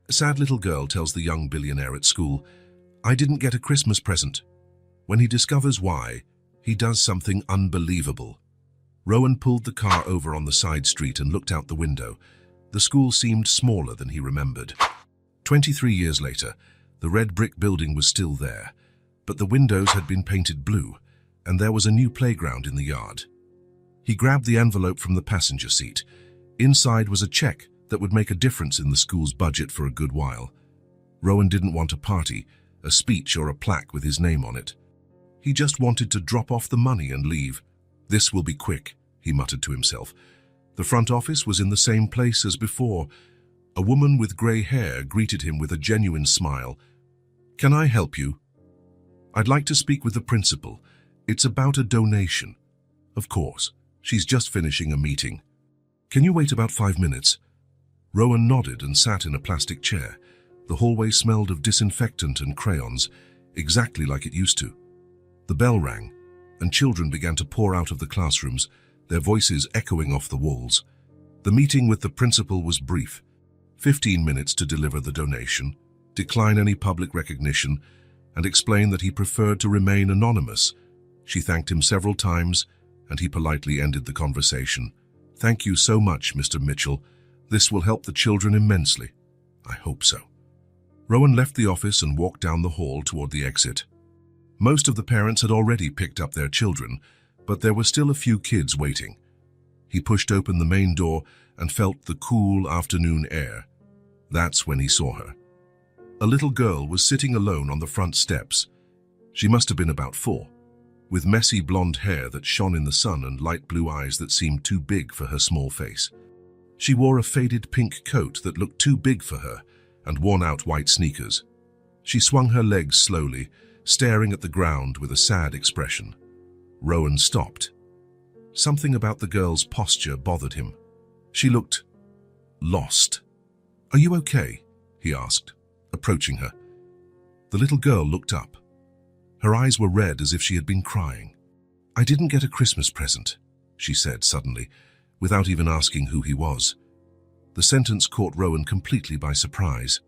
A sad little girl tells the young billionaire at school, "I didn't get a Christmas present." When he discovers why, he does something unbelievable. Rowan pulled the car over on the side street and looked out the window. The school seemed smaller than he remembered. 23 years later, the red brick building was still there, but the windows had been painted blue, and there was a new playground in the yard. He grabbed the envelope from the passenger seat. Inside was a check that would make a difference in the school's budget for a good while. Rowan didn't want a party, a speech, or a plaque with his name on it. He just wanted to drop off the money and leave. "This will be quick," he muttered to himself. The front office was in the same place as before. A woman with grey hair greeted him with a genuine smile. "Can I help you?" "I'd like to speak with the principal. It's about a donation." "Of course. She's just finishing a meeting." "Can you wait about 5 minutes?" Rowan nodded and sat in a plastic chair. The hallway smelled of disinfectant and crayons, exactly like it used to. The bell rang, and children began to pour out of the classrooms, their voices echoing off the walls. The meeting with the principal was brief. 15 minutes to deliver the donation, decline any public recognition, and explain that he preferred to remain anonymous. She thanked him several times, and he politely ended the conversation. "Thank you so much, Mr. Mitchell. This will help the children immensely." "I hope so." Rowan left the office and walked down the hall toward the exit. Most of the parents had already picked up their children, but there were still a few kids waiting. He pushed open the main door and felt the cool afternoon air. That's when he saw her. A little girl was sitting alone on the front steps. She must have been about 4, with messy blonde hair that shone in the sun and light blue eyes that seemed too big for her small face. She wore a faded pink coat that looked too big for her and worn-out white sneakers. She swung her legs slowly, staring at the ground with a sad expression. Rowan stopped. Something about the girl's posture bothered him. She looked lost. "Are you okay?" he asked, approaching her. The little girl looked up. Her eyes were red as if she had been crying. "I didn't get a Christmas present," she said suddenly, without even asking who he was. The sentence caught Rowan completely by surprise.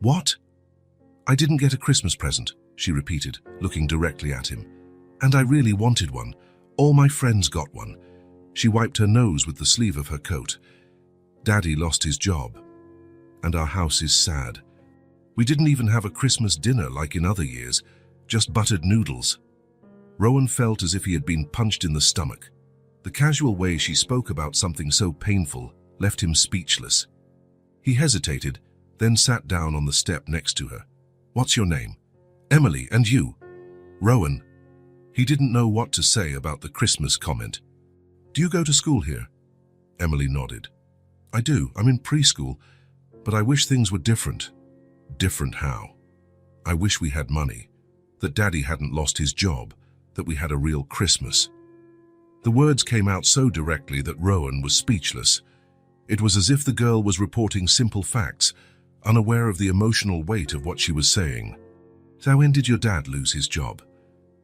"What?" "I didn't get a Christmas present," she repeated, looking directly at him. "And I really wanted one. All my friends got one." She wiped her nose with the sleeve of her coat. "Daddy lost his job, and our house is sad. We didn't even have a Christmas dinner like in other years, just buttered noodles." Rowan felt as if he had been punched in the stomach. The casual way she spoke about something so painful left him speechless. He hesitated, then sat down on the step next to her. "What's your name?" "Emily, and you?" "Rowan." He didn't know what to say about the Christmas comment. "Do you go to school here?" Emily nodded. "I do. I'm in preschool, but I wish things were different." "Different how?" "I wish we had money, that Daddy hadn't lost his job, that we had a real Christmas." The words came out so directly that Rowan was speechless. It was as if the girl was reporting simple facts, unaware of the emotional weight of what she was saying. "So when did your dad lose his job?"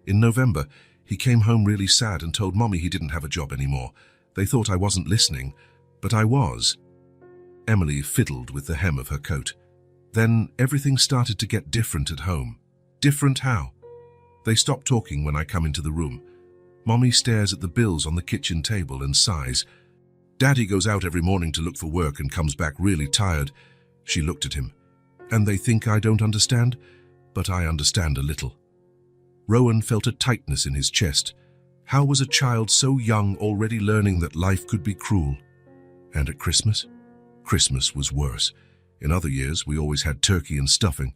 "In November. He came home really sad and told Mommy he didn't have a job anymore. They thought I wasn't listening, but I was." Emily fiddled with the hem of her coat. "Then everything started to get different at home." "Different how?" "They stop talking when I come into the room. Mommy stares at the bills on the kitchen table and sighs. Daddy goes out every morning to look for work and comes back really tired." She looked at him. "And they think I don't understand? But I understand a little." Rowan felt a tightness in his chest. How was a child so young already learning that life could be cruel? And at Christmas? Christmas was worse. In other years, we always had turkey and stuffing.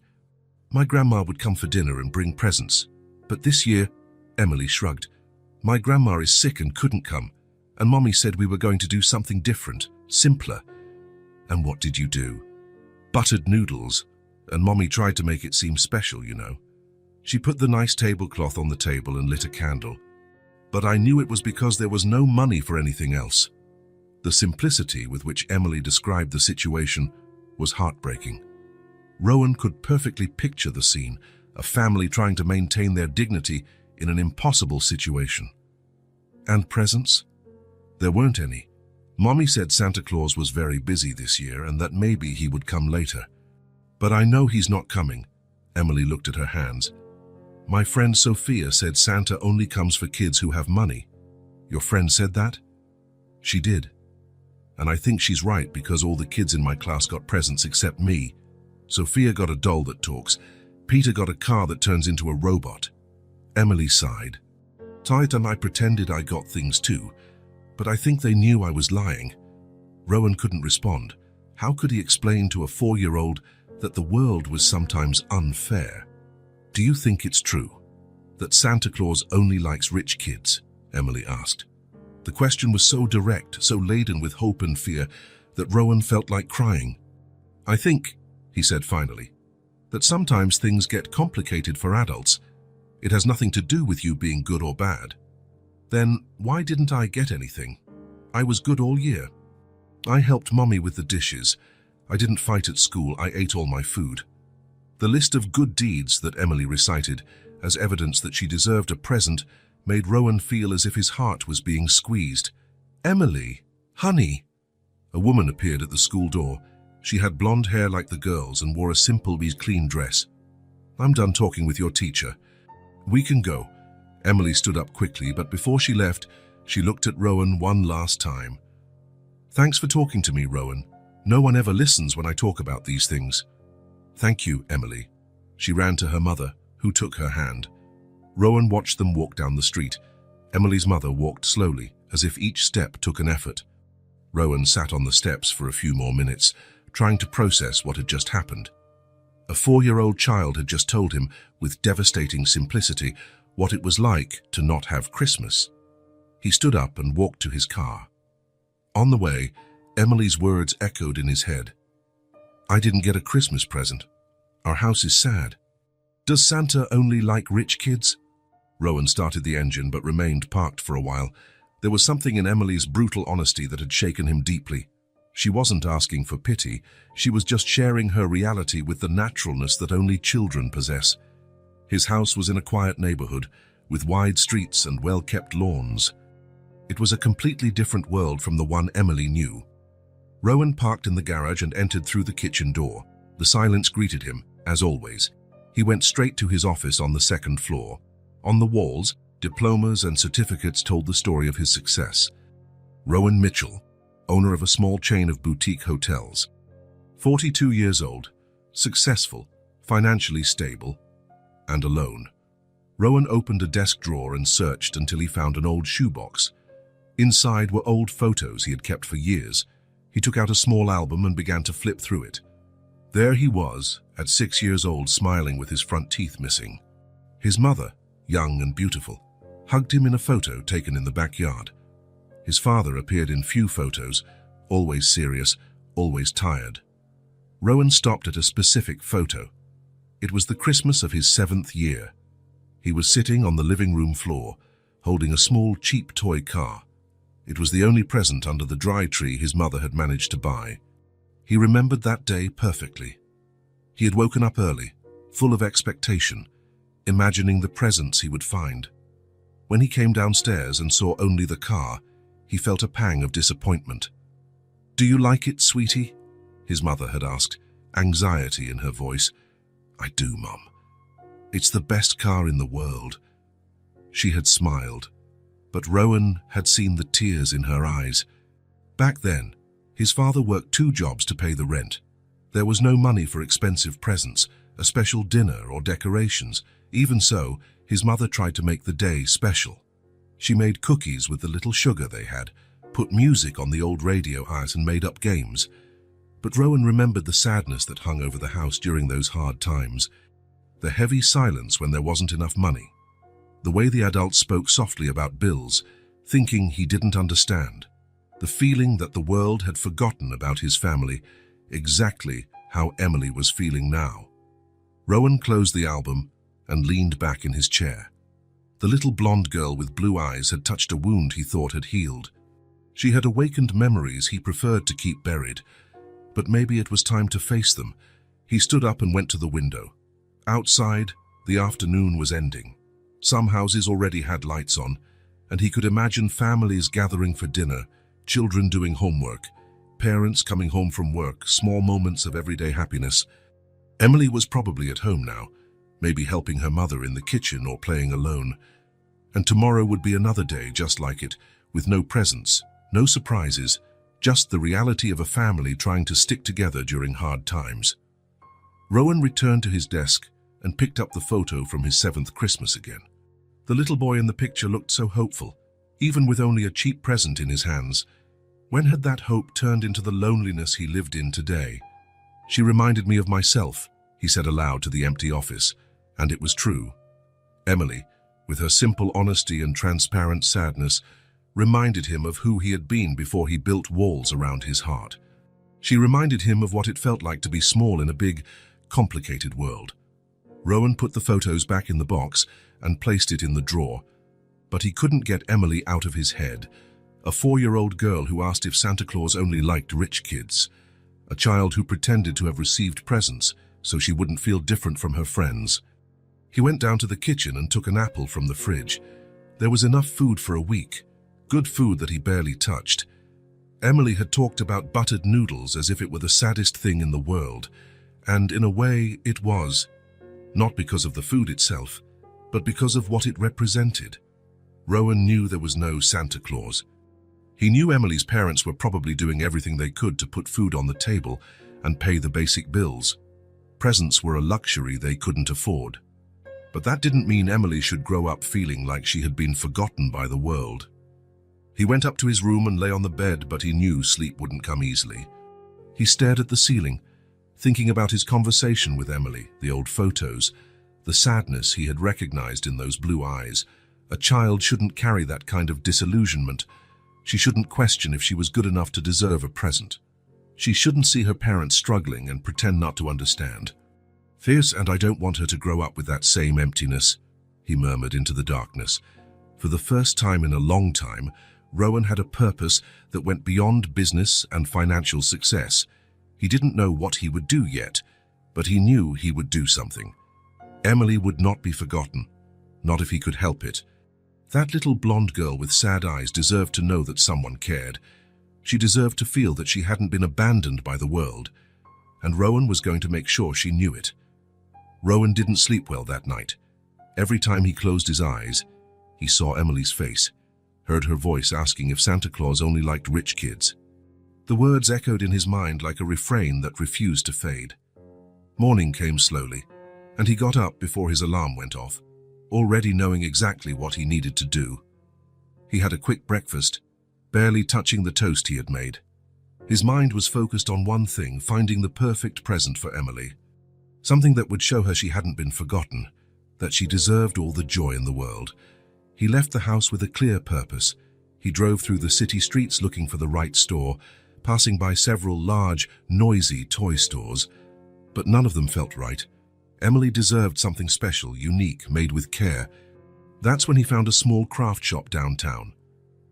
My grandma would come for dinner and bring presents. But this year, Emily shrugged. My grandma is sick and couldn't come, and Mommy said we were going to do something different, simpler. And what did you do? Buttered noodles, and Mommy tried to make it seem special, you know. She put the nice tablecloth on the table and lit a candle. But I knew it was because there was no money for anything else. The simplicity with which Emily described the situation was heartbreaking. Rowan could perfectly picture the scene, a family trying to maintain their dignity in an impossible situation. And presents? There weren't any. Mommy said Santa Claus was very busy this year and that maybe he would come later. But I know he's not coming. Emily looked at her hands. My friend Sophia said Santa only comes for kids who have money. Your friend said that? She did. And I think she's right because all the kids in my class got presents except me. Sophia got a doll that talks. Peter got a car that turns into a robot. Emily sighed. Tight, and I pretended I got things too, but I think they knew I was lying. Rowan couldn't respond. How could he explain to a 4-year-old that the world was sometimes unfair? Do you think it's true that Santa Claus only likes rich kids? Emily asked. The question was so direct, so laden with hope and fear, that Rowan felt like crying. I think, he said finally, that sometimes things get complicated for adults. It has nothing to do with you being good or bad. Then why didn't I get anything? I was good all year. I helped Mommy with the dishes. I didn't fight at school. I ate all my food. The list of good deeds that Emily recited as evidence that she deserved a present made Rowan feel as if his heart was being squeezed. Emily, honey. A woman appeared at the school door. She had blonde hair like the girls and wore a simple, clean dress. I'm done talking with your teacher. We can go. Emily stood up quickly, but before she left, she looked at Rowan one last time. Thanks for talking to me, Rowan. No one ever listens when I talk about these things. Thank you, Emily. She ran to her mother, who took her hand. Rowan watched them walk down the street. Emily's mother walked slowly, as if each step took an effort. Rowan sat on the steps for a few more minutes, trying to process what had just happened. A 4-year-old child had just told him, with devastating simplicity, what it was like to not have Christmas. He stood up and walked to his car. On the way, Emily's words echoed in his head. I didn't get a Christmas present. Our house is sad. Does Santa only like rich kids? Rowan started the engine but remained parked for a while. There was something in Emily's brutal honesty that had shaken him deeply. She wasn't asking for pity. She was just sharing her reality with the naturalness that only children possess. His house was in a quiet neighborhood, with wide streets and well-kept lawns. It was a completely different world from the one Emily knew. Rowan parked in the garage and entered through the kitchen door. The silence greeted him, as always. He went straight to his office on the 2nd floor. On the walls, diplomas and certificates told the story of his success. Rowan Mitchell, owner of a small chain of boutique hotels. 42 years old, successful, financially stable, and alone. Rowan opened a desk drawer and searched until he found an old shoebox. Inside were old photos he had kept for years. He took out a small album and began to flip through it. There he was, at 6 years old, smiling with his front teeth missing. His mother, young and beautiful, hugged him in a photo taken in the backyard. His father appeared in few photos, always serious, always tired. Rowan stopped at a specific photo. It was the Christmas of his 7th year. He was sitting on the living room floor, holding a small, cheap toy car. It was the only present under the dry tree his mother had managed to buy. He remembered that day perfectly. He had woken up early, full of expectation, imagining the presents he would find. When he came downstairs and saw only the car, he felt a pang of disappointment. "Do you like it, sweetie?" his mother had asked, anxiety in her voice. "I do, Mum. It's the best car in the world." She had smiled, but Rowan had seen the tears in her eyes. Back then, his father worked 2 jobs to pay the rent. There was no money for expensive presents, a special dinner or decorations. Even so, his mother tried to make the day special. She made cookies with the little sugar they had, put music on the old radio and made up games. But Rowan remembered the sadness that hung over the house during those hard times. The heavy silence when there wasn't enough money. The way the adults spoke softly about bills, thinking he didn't understand. The feeling that the world had forgotten about his family, exactly how Emily was feeling now. Rowan closed the album and leaned back in his chair. The little blonde girl with blue eyes had touched a wound he thought had healed. She had awakened memories he preferred to keep buried, but maybe it was time to face them. He stood up and went to the window. Outside, the afternoon was ending. Some houses already had lights on, and he could imagine families gathering for dinner, children doing homework, parents coming home from work, small moments of everyday happiness. Emily was probably at home now, maybe helping her mother in the kitchen or playing alone. And tomorrow would be another day just like it, with no presents, no surprises, just the reality of a family trying to stick together during hard times. Rowan returned to his desk and picked up the photo from his 7th Christmas again. The little boy in the picture looked so hopeful, even with only a cheap present in his hands. When had that hope turned into the loneliness he lived in today? "She reminded me of myself," he said aloud to the empty office, and it was true. Emily, with her simple honesty and transparent sadness, reminded him of who he had been before he built walls around his heart. She reminded him of what it felt like to be small in a big, complicated world. Rowan put the photos back in the box and placed it in the drawer, but he couldn't get Emily out of his head, a 4-year-old girl who asked if Santa Claus only liked rich kids, a child who pretended to have received presents so she wouldn't feel different from her friends. He went down to the kitchen and took an apple from the fridge. There was enough food for a week, good food that he barely touched. Emily had talked about buttered noodles as if it were the saddest thing in the world, and in a way it was, not because of the food itself, but because of what it represented. Rowan knew there was no Santa Claus. He knew Emily's parents were probably doing everything they could to put food on the table and pay the basic bills. Presents were a luxury they couldn't afford. But that didn't mean Emily should grow up feeling like she had been forgotten by the world. He went up to his room and lay on the bed, but he knew sleep wouldn't come easily. He stared at the ceiling, thinking about his conversation with Emily, the old photos, the sadness he had recognized in those blue eyes. A child shouldn't carry that kind of disillusionment. She shouldn't question if she was good enough to deserve a present. She shouldn't see her parents struggling and pretend not to understand. "Fierce, and I don't want her to grow up with that same emptiness," he murmured into the darkness. For the first time in a long time, Rowan had a purpose that went beyond business and financial success. He didn't know what he would do yet, but he knew he would do something. Emily would not be forgotten, not if he could help it. That little blonde girl with sad eyes deserved to know that someone cared. She deserved to feel that she hadn't been abandoned by the world, and Rowan was going to make sure she knew it. Rowan didn't sleep well that night. Every time he closed his eyes, he saw Emily's face, heard her voice asking if Santa Claus only liked rich kids. The words echoed in his mind like a refrain that refused to fade. Morning came slowly, and he got up before his alarm went off, already knowing exactly what he needed to do. He had a quick breakfast, barely touching the toast he had made. His mind was focused on one thing, finding the perfect present for Emily. Something that would show her she hadn't been forgotten, that she deserved all the joy in the world. He left the house with a clear purpose. He drove through the city streets looking for the right store, passing by several large, noisy toy stores. But none of them felt right. Emily deserved something special, unique, made with care. That's when he found a small craft shop downtown.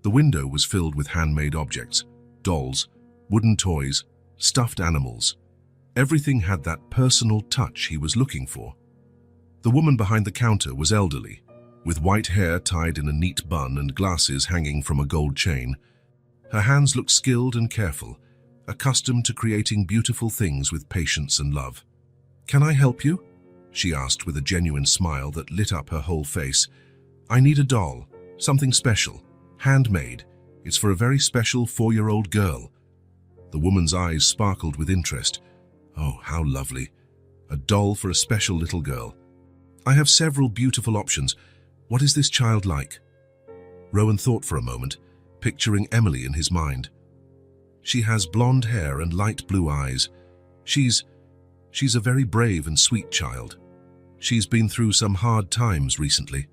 The window was filled with handmade objects, dolls, wooden toys, stuffed animals. Everything had that personal touch he was looking for. The woman behind the counter was elderly, with white hair tied in a neat bun and glasses hanging from a gold chain. Her hands looked skilled and careful, accustomed to creating beautiful things with patience and love. "Can I help you?" she asked with a genuine smile that lit up her whole face. "I need a doll, something special, handmade. It's for a very special 4-year-old girl." The woman's eyes sparkled with interest. Oh, how lovely. A doll for a special little girl. "I have several beautiful options. What is this child like?" Rowan thought for a moment, picturing Emily in his mind. She has blonde hair and light blue eyes. She's a very brave and sweet child. She's been through some hard times recently.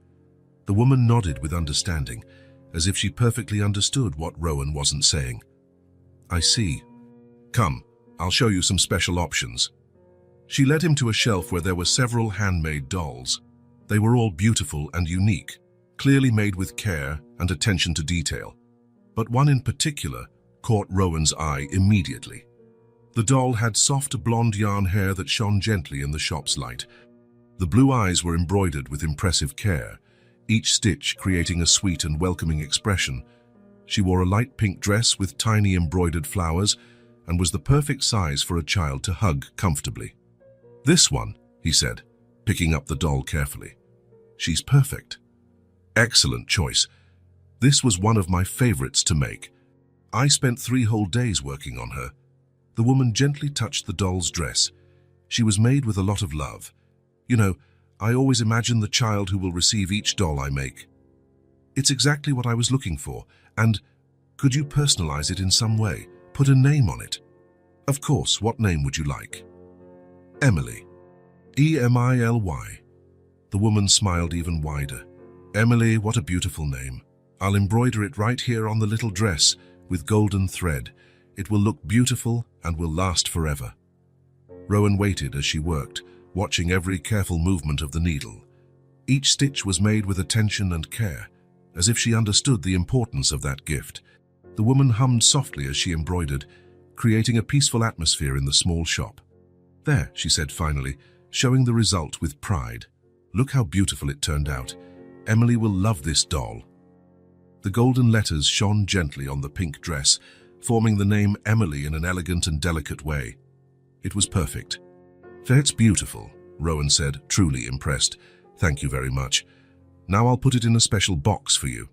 The woman nodded with understanding, as if she perfectly understood what Rowan wasn't saying. "I see. Come, I'll show you some special options." She led him to a shelf where there were several handmade dolls. They were all beautiful and unique, clearly made with care and attention to detail. But one in particular caught Rowan's eye immediately. The doll had soft blonde yarn hair that shone gently in the shop's light. The blue eyes were embroidered with impressive care, each stitch creating a sweet and welcoming expression. She wore a light pink dress with tiny embroidered flowers and was the perfect size for a child to hug comfortably. "This one," he said, picking up the doll carefully. "She's perfect." "Excellent choice. This was one of my favorites to make. I spent 3 whole days working on her." The woman gently touched the doll's dress. "She was made with a lot of love. You know, I always imagine the child who will receive each doll I make. It's exactly what I was looking for, and could you personalize it in some way? Put a name on it?" "Of course, what name would you like?" "Emily. Emily." The woman smiled even wider. "Emily, what a beautiful name. I'll embroider it right here on the little dress with golden thread. It will look beautiful and will last forever." Rowan waited as she worked, watching every careful movement of the needle. Each stitch was made with attention and care, as if she understood the importance of that gift. The woman hummed softly as she embroidered, creating a peaceful atmosphere in the small shop. "There," she said finally, showing the result with pride. "Look how beautiful it turned out. Emily will love this doll." The golden letters shone gently on the pink dress, forming the name Emily in an elegant and delicate way. It was perfect. "That's beautiful," Rowan said, truly impressed. "Thank you very much. Now I'll put it in a special box for you."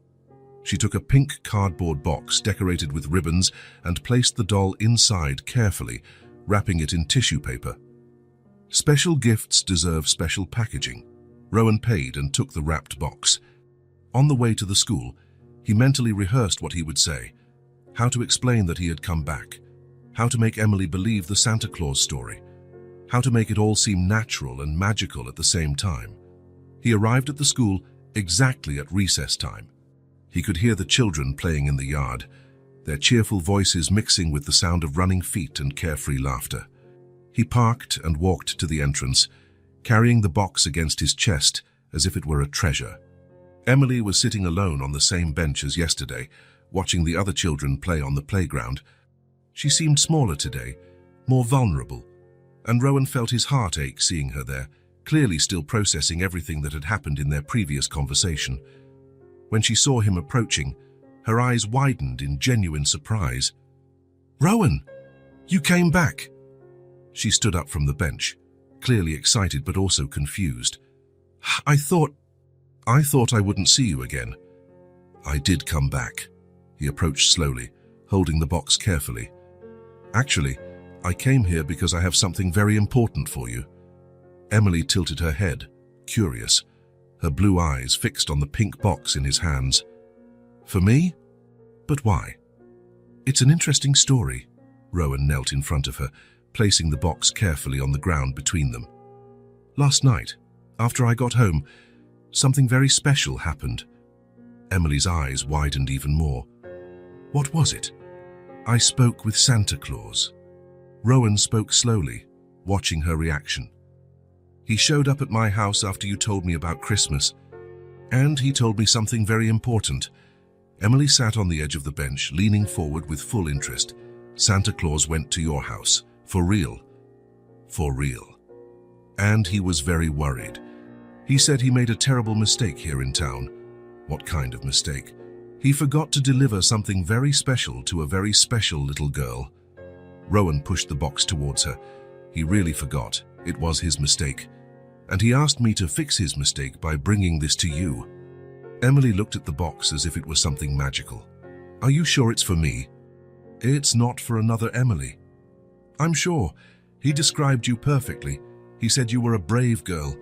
She took a pink cardboard box decorated with ribbons and placed the doll inside carefully, wrapping it in tissue paper. Special gifts deserve special packaging. Rowan paid and took the wrapped box. On the way to the school, he mentally rehearsed what he would say, how to explain that he had come back, how to make Emily believe the Santa Claus story, how to make it all seem natural and magical at the same time. He arrived at the school exactly at recess time. He could hear the children playing in the yard, their cheerful voices mixing with the sound of running feet and carefree laughter. He parked and walked to the entrance, carrying the box against his chest as if it were a treasure. Emily was sitting alone on the same bench as yesterday, watching the other children play on the playground. She seemed smaller today, more vulnerable, and Rowan felt his heart ache seeing her there, clearly still processing everything that had happened in their previous conversation. When she saw him approaching, her eyes widened in genuine surprise. "Rowan, you came back!" She stood up from the bench, clearly excited but also confused. I thought I wouldn't see you again." "I did come back." He approached slowly, holding the box carefully. "Actually, I came here because I have something very important for you." Emily tilted her head, curious, her blue eyes fixed on the pink box in his hands. "For me? But why?" "It's an interesting story." Rowan knelt in front of her, placing the box carefully on the ground between them. "Last night, after I got home, something very special happened." Emily's eyes widened even more. "What was it?" "I spoke with Santa Claus." Rowan spoke slowly, watching her reaction. "He showed up at my house after you told me about Christmas, and he told me something very important." Emily sat on the edge of the bench, leaning forward with full interest. "Santa Claus went to your house. For real?" "For real." "And he was very worried. He said he made a terrible mistake here in town." "What kind of mistake?" "He forgot to deliver something very special to a very special little girl." Rowan pushed the box towards her. He really forgot. It was his mistake. And he asked me to fix his mistake by bringing this to you. Emily looked at the box as if it was something magical. "Are you sure it's for me?" "It's not for another Emily." "I'm sure. He described you perfectly. He said you were a brave girl,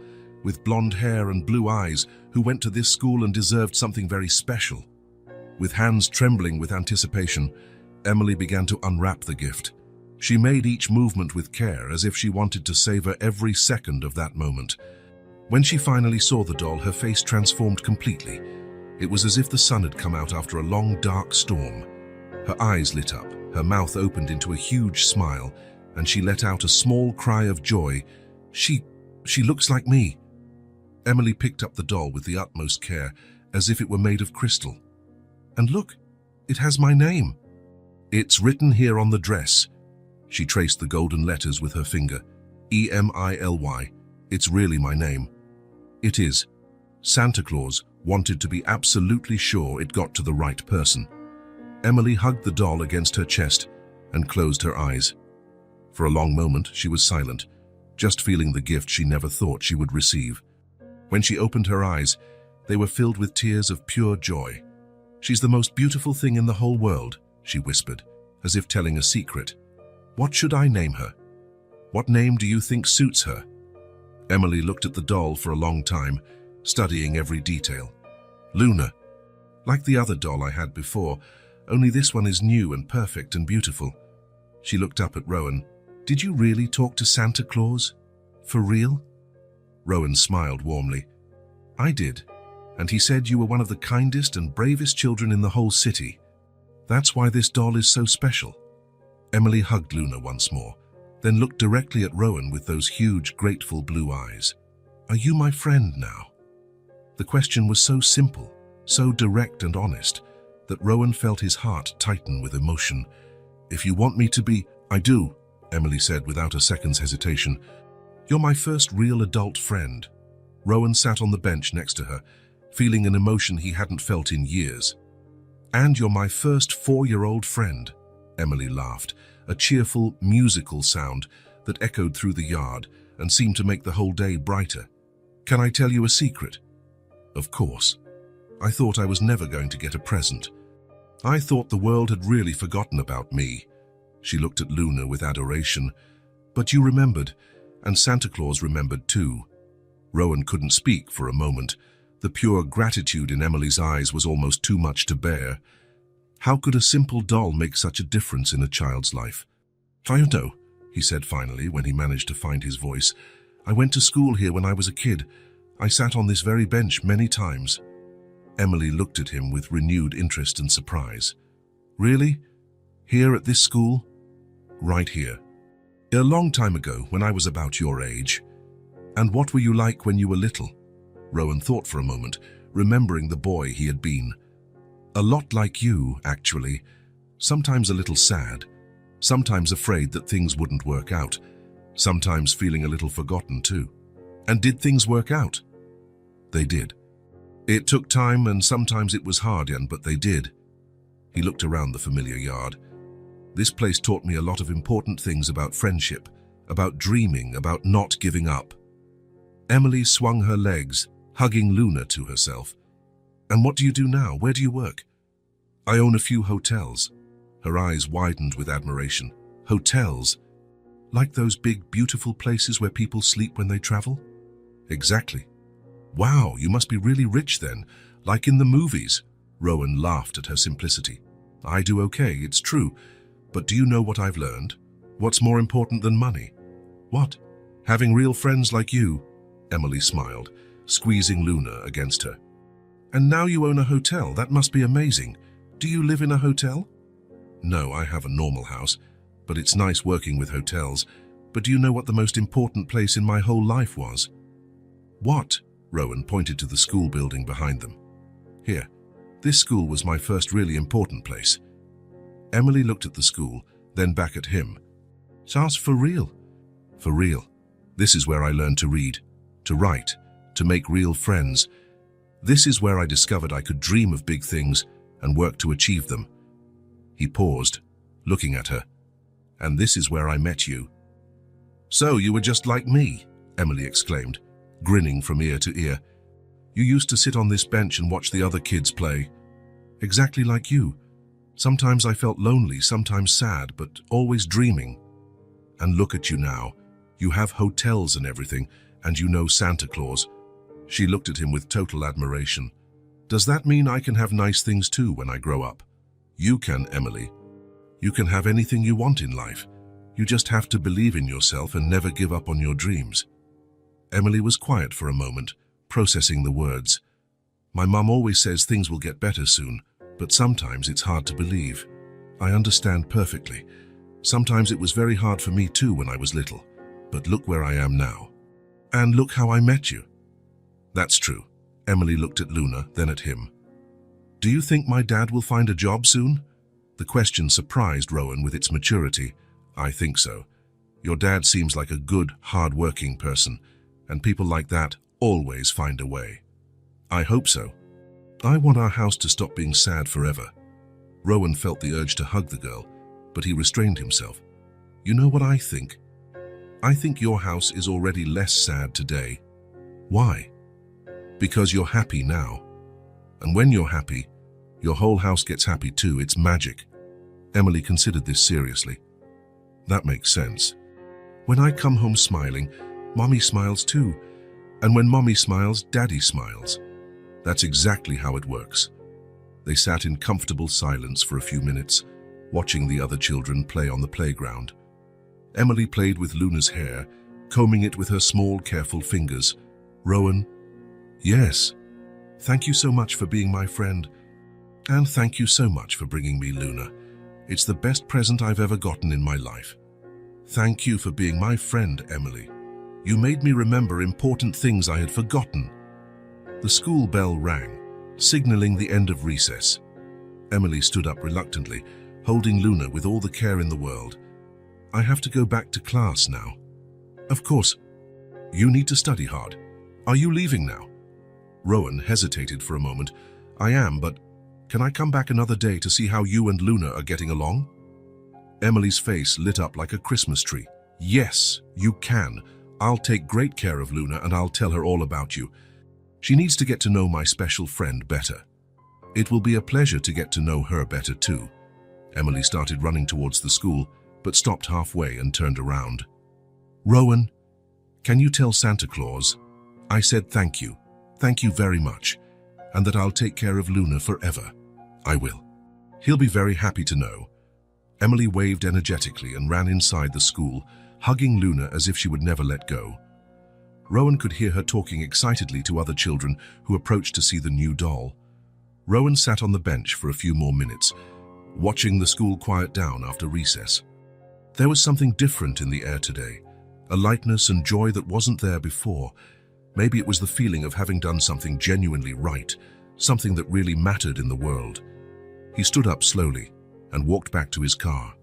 with blonde hair and blue eyes, who went to this school and deserved something very special." With hands trembling with anticipation, Emily began to unwrap the gift. She made each movement with care, as if she wanted to savor every second of that moment. When she finally saw the doll, her face transformed completely. It was as if the sun had come out after a long, dark storm. Her eyes lit up, her mouth opened into a huge smile, and she let out a small cry of joy. She looks like me." Emily picked up the doll with the utmost care, as if it were made of crystal. "And look, it has my name." "It's written here on the dress." She traced the golden letters with her finger. "Emily. It's really my name." "It is." Santa Claus wanted to be absolutely sure it got to the right person. Emily hugged the doll against her chest and closed her eyes. For a long moment, she was silent, just feeling the gift she never thought she would receive. When she opened her eyes, they were filled with tears of pure joy. "She's the most beautiful thing in the whole world," she whispered, as if telling a secret. "What should I name her? What name do you think suits her?" Emily looked at the doll for a long time, studying every detail. "Luna. Like the other doll I had before, only this one is new and perfect and beautiful." She looked up at Rowan. "Did you really talk to Santa Claus? For real?" Rowan smiled warmly. "I did, and he said you were one of the kindest and bravest children in the whole city. That's why this doll is so special." Emily hugged Luna once more, then looked directly at Rowan with those huge, grateful blue eyes. "Are you my friend now?" The question was so simple, so direct and honest, that Rowan felt his heart tighten with emotion. "If you want me to be—" "I do," Emily said without a second's hesitation. "You're my first real adult friend." Rowan sat on the bench next to her, feeling an emotion he hadn't felt in years. "And you're my first 4-year-old friend," Emily laughed, a cheerful, musical sound that echoed through the yard and seemed to make the whole day brighter. "Can I tell you a secret?" "Of course. I thought I was never going to get a present. I thought the world had really forgotten about me." She looked at Luna with adoration. "But you remembered, and Santa Claus remembered too." Rowan couldn't speak for a moment. The pure gratitude in Emily's eyes was almost too much to bear. How could a simple doll make such a difference in a child's life? "I don't know," he said finally, when he managed to find his voice. "I went to school here when I was a kid. I sat on this very bench many times." Emily looked at him with renewed interest and surprise. "Really? Here at this school?" "Right here. A long time ago, when I was about your age." "And what were you like when you were little?" Rowan thought for a moment, remembering the boy he had been. "A lot like you, actually. Sometimes a little sad, sometimes afraid that things wouldn't work out, sometimes feeling a little forgotten too." "And did things work out?" "They did. It took time and sometimes it was hard, but they did." He looked around the familiar yard. "This place taught me a lot of important things about friendship, about dreaming, about not giving up." Emily swung her legs, hugging Luna to herself. "And what do you do now? Where do you work?" "I own a few hotels." Her eyes widened with admiration. "Hotels? Like those big, beautiful places where people sleep when they travel?" "Exactly." "Wow, you must be really rich then, like in the movies." Rowan laughed at her simplicity. "I do okay, it's true. But do you know what I've learned? What's more important than money?" "What?" "Having real friends like you." Emily smiled, squeezing Luna against her. "And now you own a hotel. That must be amazing. Do you live in a hotel?" "No, I have a normal house, but it's nice working with hotels. But do you know what the most important place in my whole life was?" "What?" Rowan pointed to the school building behind them. "Here. This school was my first really important place." Emily looked at the school, then back at him. "Sounds for real?" "For real. This is where I learned to read, to write, to make real friends. This is where I discovered I could dream of big things and work to achieve them." He paused, looking at her. "And this is where I met you." "So you were just like me," Emily exclaimed, grinning from ear to ear. "You used to sit on this bench and watch the other kids play." "Exactly like you. Sometimes I felt lonely, sometimes sad, but always dreaming. And look at you now. You have hotels and everything, and you know Santa Claus." She looked at him with total admiration. "Does that mean I can have nice things too when I grow up?" "You can, Emily. You can have anything you want in life. You just have to believe in yourself and never give up on your dreams." Emily was quiet for a moment, processing the words. "My mum always says things will get better soon, but sometimes it's hard to believe. I understand perfectly. Sometimes it was very hard for me too when I was little, but look where I am now. And look how I met you." "That's true." Emily looked at Luna, then at him. "Do you think my dad will find a job soon?" The question surprised Rowan with its maturity. "I think so. Your dad seems like a good, hard-working person, and people like that always find a way." "I hope so. I want our house to stop being sad forever." Rowan felt the urge to hug the girl, but he restrained himself. "You know what I think? I think your house is already less sad today. Why? Because you're happy now. And when you're happy, your whole house gets happy too. It's magic. Emily considered this seriously. That makes sense. When I come home smiling, Mommy smiles too. And when Mommy smiles, Daddy smiles. That's exactly how it works. They sat in comfortable silence for a few minutes, watching the other children play on the playground. Emily played with Luna's hair, combing it with her small, careful fingers. Rowan? Yes. Thank you so much for being my friend. And thank you so much for bringing me Luna. It's the best present I've ever gotten in my life. Thank you for being my friend, Emily. You made me remember important things I had forgotten. The school bell rang, signaling the end of recess. Emily stood up reluctantly, holding Luna with all the care in the world. I have to go back to class now. Of course. You need to study hard. Are you leaving now? Rowan hesitated for a moment. I am, but can I come back another day to see how you and Luna are getting along? Emily's face lit up like a Christmas tree. Yes, you can. I'll take great care of Luna and I'll tell her all about you. She needs to get to know my special friend better. It will be a pleasure to get to know her better too. Emily started running towards the school, but stopped halfway and turned around. Rowan, can you tell Santa Claus I said thank you very much, and that I'll take care of Luna forever? I will. He'll be very happy to know. Emily waved energetically and ran inside the school, hugging Luna as if she would never let go. Rowan could hear her talking excitedly to other children who approached to see the new doll. Rowan sat on the bench for a few more minutes, watching the school quiet down after recess. There was something different in the air today, a lightness and joy that wasn't there before. Maybe it was the feeling of having done something genuinely right, something that really mattered in the world. He stood up slowly and walked back to his car.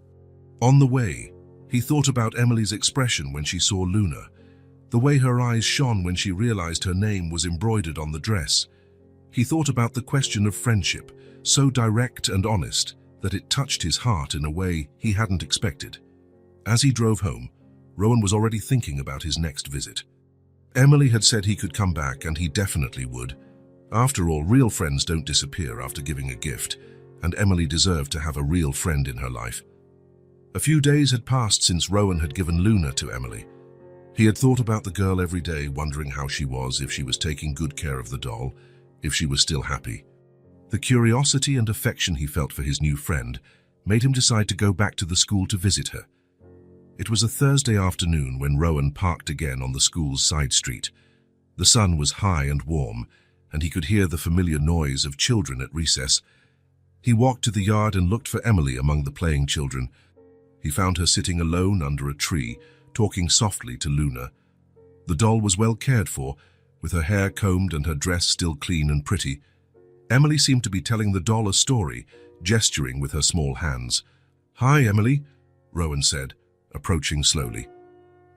On the way, he thought about Emily's expression when she saw Luna, the way her eyes shone when she realized her name was embroidered on the dress. He thought about the question of friendship, so direct and honest that it touched his heart in a way he hadn't expected. As he drove home, Rowan was already thinking about his next visit. Emily had said he could come back, and he definitely would. After all, real friends don't disappear after giving a gift, and Emily deserved to have a real friend in her life. A few days had passed since Rowan had given Luna to Emily. He had thought about the girl every day, wondering how she was, if she was taking good care of the doll, if she was still happy. The curiosity and affection he felt for his new friend made him decide to go back to the school to visit her. It was a Thursday afternoon when Rowan parked again on the school's side street. The sun was high and warm, and he could hear the familiar noise of children at recess. He walked to the yard and looked for Emily among the playing children. He found her sitting alone under a tree, talking softly to Luna. The doll was well cared for, with her hair combed and her dress still clean and pretty. Emily seemed to be telling the doll a story, gesturing with her small hands. "Hi, Emily," Rowan said, approaching slowly.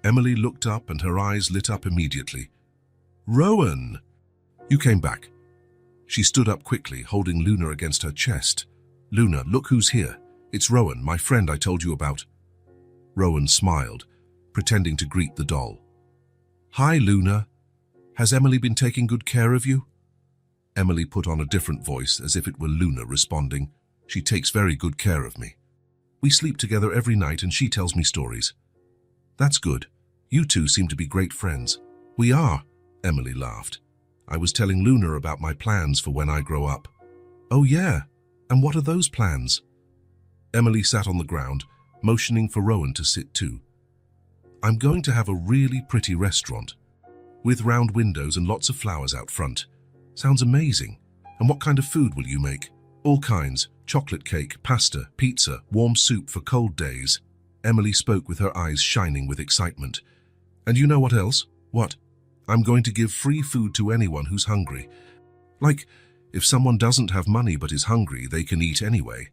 Emily looked up and her eyes lit up immediately. "Rowan! You came back." She stood up quickly, holding Luna against her chest. "Luna, look who's here. It's Rowan, my friend I told you about." Rowan smiled, pretending to greet the doll. "Hi, Luna. Has Emily been taking good care of you?" Emily put on a different voice, as if it were Luna responding. "She takes very good care of me. We sleep together every night and she tells me stories." "That's good. You two seem to be great friends." "We are," Emily laughed. "I was telling Luna about my plans for when I grow up." "Oh yeah? And what are those plans?" Emily sat on the ground, motioning for Rowan to sit too. "I'm going to have a really pretty restaurant, with round windows and lots of flowers out front. Sounds amazing. And what kind of food will you make?" "All kinds. Chocolate cake, pasta, pizza, warm soup for cold days." Emily spoke with her eyes shining with excitement. "And you know what else?" "What?" "I'm going to give free food to anyone who's hungry. Like, if someone doesn't have money but is hungry, they can eat anyway."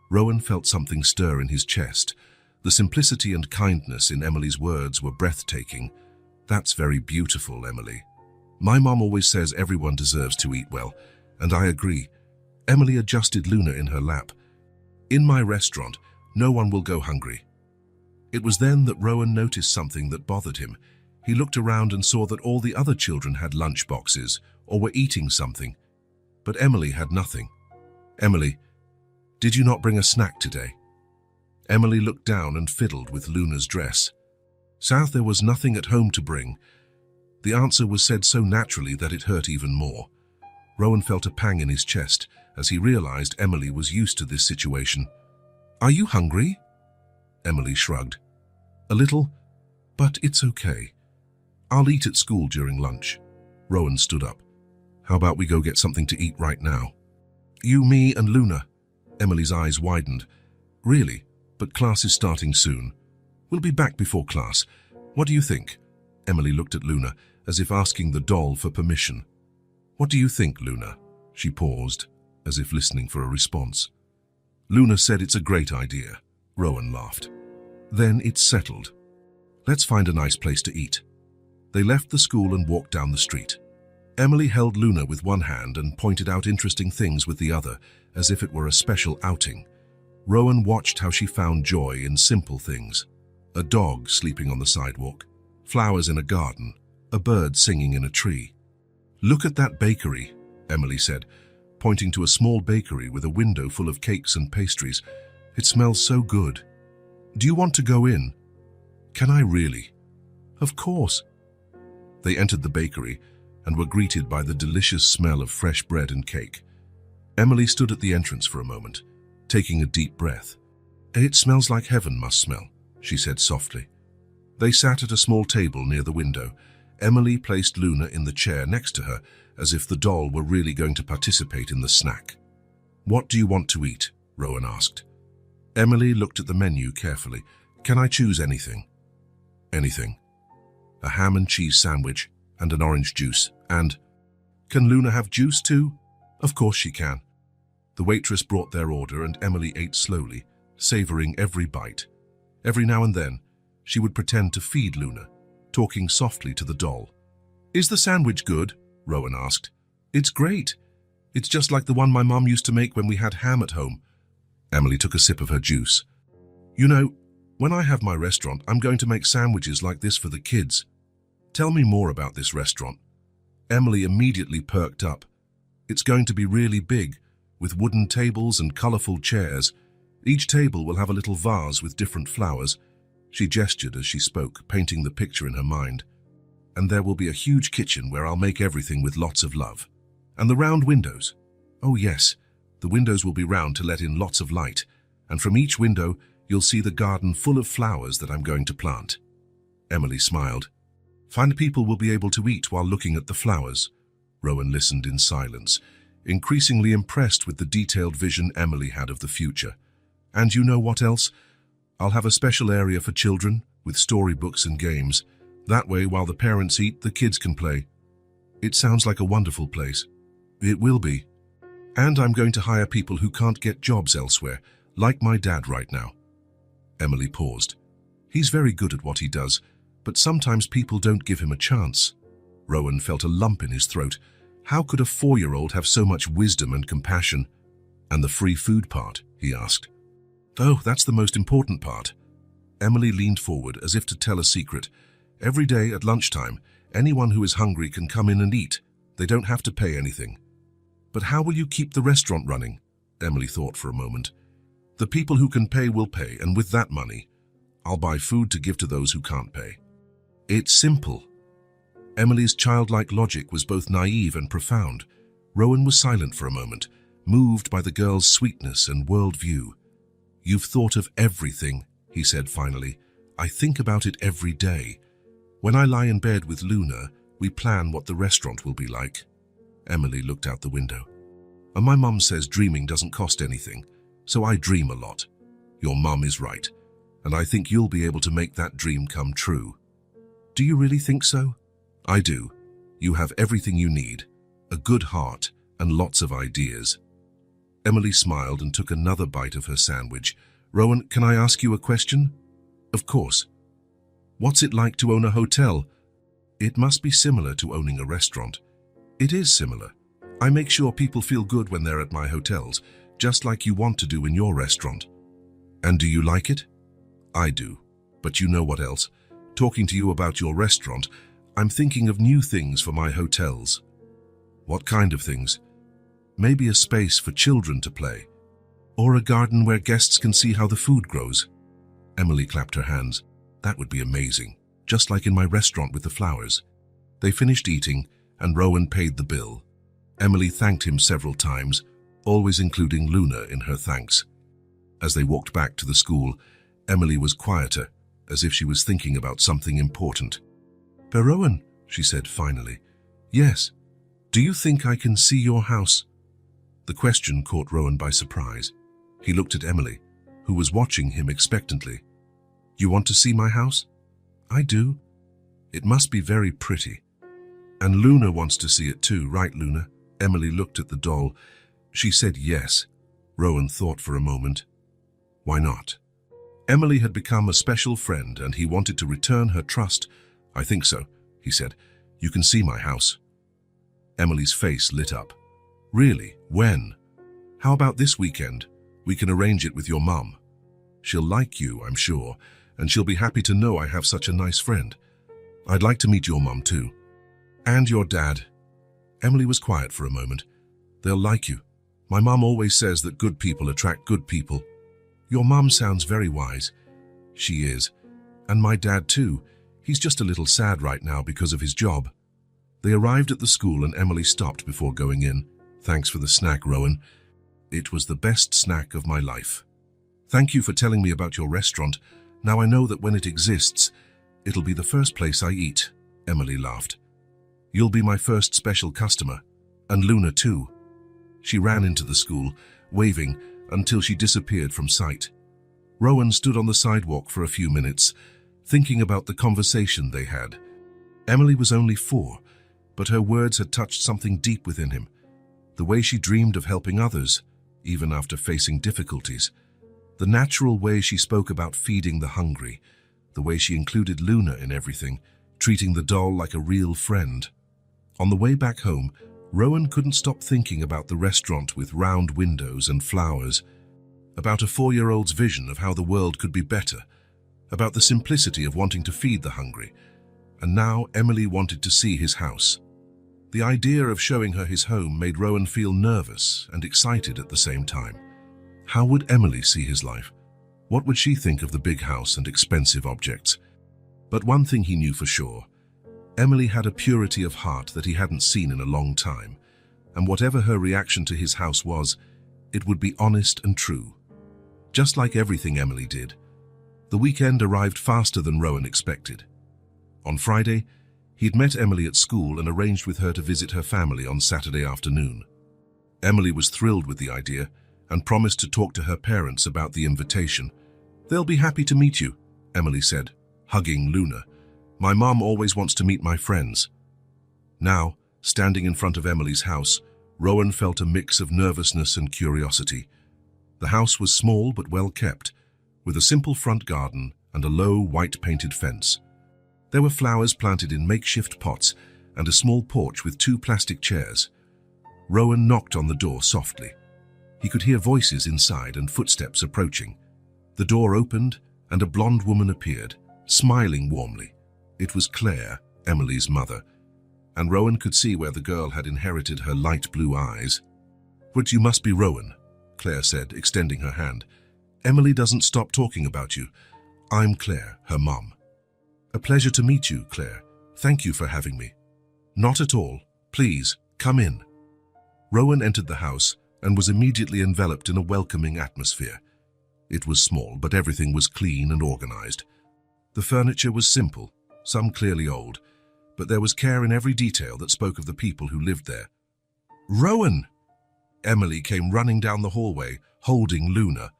Rowan felt something stir in his chest. The simplicity and kindness in Emily's words were breathtaking. "That's very beautiful, Emily. My mom always says everyone deserves to eat well, and I agree." Emily adjusted Luna in her lap. "In my restaurant, no one will go hungry." It was then that Rowan noticed something that bothered him. He looked around and saw that all the other children had lunch boxes or were eating something, but Emily had nothing. "Emily, did you not bring a snack today?" Emily looked down and fiddled with Luna's dress. "South, there was nothing at home to bring." The answer was said so naturally that it hurt even more. Rowan felt a pang in his chest as he realized Emily was used to this situation. "Are you hungry?" Emily shrugged. "A little, but it's okay. I'll eat at school during lunch." Rowan stood up. "How about we go get something to eat right now?" "You, me, and Luna." Emily's eyes widened. "Really? But class is starting soon. We'll be back before class. What do you think?" Emily looked at Luna, as if asking the doll for permission. "What do you think, Luna?" She paused, as if listening for a response. "Luna said it's a great idea." Rowan laughed. "Then it's settled. Let's find a nice place to eat." They left the school and walked down the street. Emily held Luna with one hand and pointed out interesting things with the other, as if it were a special outing. Rowan watched how she found joy in simple things. A dog sleeping on the sidewalk, flowers in a garden, a bird singing in a tree. "Look at that bakery," Emily said, pointing to a small bakery with a window full of cakes and pastries. "It smells so good. Do you want to go in?" "Can I really?" "Of course." They entered the bakery and were greeted by the delicious smell of fresh bread and cake. Emily stood at the entrance for a moment, taking a deep breath. "It smells like heaven must smell," she said softly. They sat at a small table near the window. Emily placed Luna in the chair next to her, as if the doll were really going to participate in the snack. "What do you want to eat?" Rowan asked. Emily looked at the menu carefully. "Can I choose anything?" "Anything. A ham and cheese sandwich and an orange juice. And can Luna have juice too?" "Of course she can." The waitress brought their order and Emily ate slowly, savoring every bite. Every now and then, she would pretend to feed Luna, talking softly to the doll. "Is the sandwich good?" Rowan asked. "It's great. It's just like the one my mom used to make when we had ham at home." Emily took a sip of her juice. "You know, when I have my restaurant, I'm going to make sandwiches like this for the kids. Tell me more about this restaurant." Emily immediately perked up. "It's going to be really big, with wooden tables and colorful chairs. Each table will have a little vase with different flowers." She gestured as she spoke, painting the picture in her mind. "And there will be a huge kitchen where I'll make everything with lots of love. And the round windows. Oh yes, the windows will be round to let in lots of light. And from each window, you'll see the garden full of flowers that I'm going to plant." Emily smiled. "Find people will be able to eat while looking at the flowers." Rowan listened in silence, increasingly impressed with the detailed vision Emily had of the future. "And you know what else? I'll have a special area for children, with storybooks and games. That way, while the parents eat, the kids can play." "It sounds like a wonderful place." "It will be. And I'm going to hire people who can't get jobs elsewhere, like my dad right now." Emily paused. "He's very good at what he does, but sometimes people don't give him a chance." Rowan felt a lump in his throat. How could a 4-year-old have so much wisdom and compassion? "And the free food part?" he asked. "Oh, that's the most important part." Emily leaned forward as if to tell a secret. "Every day at lunchtime, anyone who is hungry can come in and eat. They don't have to pay anything." "But how will you keep the restaurant running?" Emily thought for a moment. "The people who can pay will pay, and with that money, I'll buy food to give to those who can't pay." "It's simple." Emily's childlike logic was both naive and profound. Rowan was silent for a moment, moved by the girl's sweetness and worldview. "You've thought of everything," he said finally. "I think about it every day. When I lie in bed with Luna, we plan what the restaurant will be like." Emily looked out the window. "And my mum says dreaming doesn't cost anything, so I dream a lot." "Your mum is right, and I think you'll be able to make that dream come true." "Do you really think so?" "I do. You have everything you need, a good heart and lots of ideas." Emily smiled and took another bite of her sandwich. "Rowan, can I ask you a question?" "Of course." "What's it like to own a hotel?" "It must be similar to owning a restaurant." "It is similar. I make sure people feel good when they're at my hotels, just like you want to do in your restaurant." "And do you like it?" "I do. But you know what else? Talking to you about your restaurant, I'm thinking of new things for my hotels. What kind of things? Maybe a space for children to play. Or a garden where guests can see how the food grows. Emily clapped her hands. That would be amazing, just like in my restaurant with the flowers. They finished eating, and Rowan paid the bill. Emily thanked him several times, always including Luna in her thanks. As they walked back to the school, Emily was quieter, as if she was thinking about something important. "Per Rowan," she said finally. "Yes. Do you think I can see your house?" The question caught Rowan by surprise. He looked at Emily, who was watching him expectantly. "You want to see my house?" "I do. It must be very pretty." "And Luna wants to see it too, right, Luna?" Emily looked at the doll. She said yes. Rowan thought for a moment. Why not? Emily had become a special friend and he wanted to return her trust. "I think so," he said. "You can see my house." Emily's face lit up. "Really? When?" "How about this weekend? We can arrange it with your mum. She'll like you, I'm sure, and she'll be happy to know I have such a nice friend. I'd like to meet your mum too. And your dad." Emily was quiet for a moment. "They'll like you. My mum always says that good people attract good people." "Your mum sounds very wise." "She is. And my dad too. He's just a little sad right now because of his job." They arrived at the school and Emily stopped before going in. "Thanks for the snack, Rowan. It was the best snack of my life. Thank you for telling me about your restaurant. Now I know that when it exists, it'll be the first place I eat." Emily laughed. "You'll be my first special customer. And Luna too." She ran into the school, waving, until she disappeared from sight. Rowan stood on the sidewalk for a few minutes, thinking about the conversation they had. Emily was only 4, but her words had touched something deep within him. The way she dreamed of helping others, even after facing difficulties. The natural way she spoke about feeding the hungry. The way she included Luna in everything, treating the doll like a real friend. On the way back home, Rowan couldn't stop thinking about the restaurant with round windows and flowers, about a 4-year-old's vision of how the world could be better, about the simplicity of wanting to feed the hungry. And now Emily wanted to see his house. The idea of showing her his home made Rowan feel nervous and excited at the same time. How would Emily see his life? What would she think of the big house and expensive objects? But one thing he knew for sure. Emily had a purity of heart that he hadn't seen in a long time, and whatever her reaction to his house was, it would be honest and true. Just like everything Emily did. The weekend arrived faster than Rowan expected. On Friday, he'd met Emily at school and arranged with her to visit her family on Saturday afternoon. Emily was thrilled with the idea and promised to talk to her parents about the invitation. "They'll be happy to meet you," Emily said, hugging Luna. "My mom always wants to meet my friends." Now, standing in front of Emily's house, Rowan felt a mix of nervousness and curiosity. The house was small but well kept, with a simple front garden and a low white-painted fence. There were flowers planted in makeshift pots and a small porch with 2 plastic chairs. Rowan knocked on the door softly. He could hear voices inside and footsteps approaching. The door opened and a blonde woman appeared, smiling warmly. It was Claire, Emily's mother, and Rowan could see where the girl had inherited her light blue eyes. "But you must be Rowan," Claire said, extending her hand. "Emily doesn't stop talking about you. I'm Claire, her mom." "A pleasure to meet you, Claire. Thank you for having me." "Not at all. Please, come in." Rowan entered the house and was immediately enveloped in a welcoming atmosphere. It was small, but everything was clean and organized. The furniture was simple, some clearly old, but there was care in every detail that spoke of the people who lived there. "Rowan!" Emily came running down the hallway, holding Luna.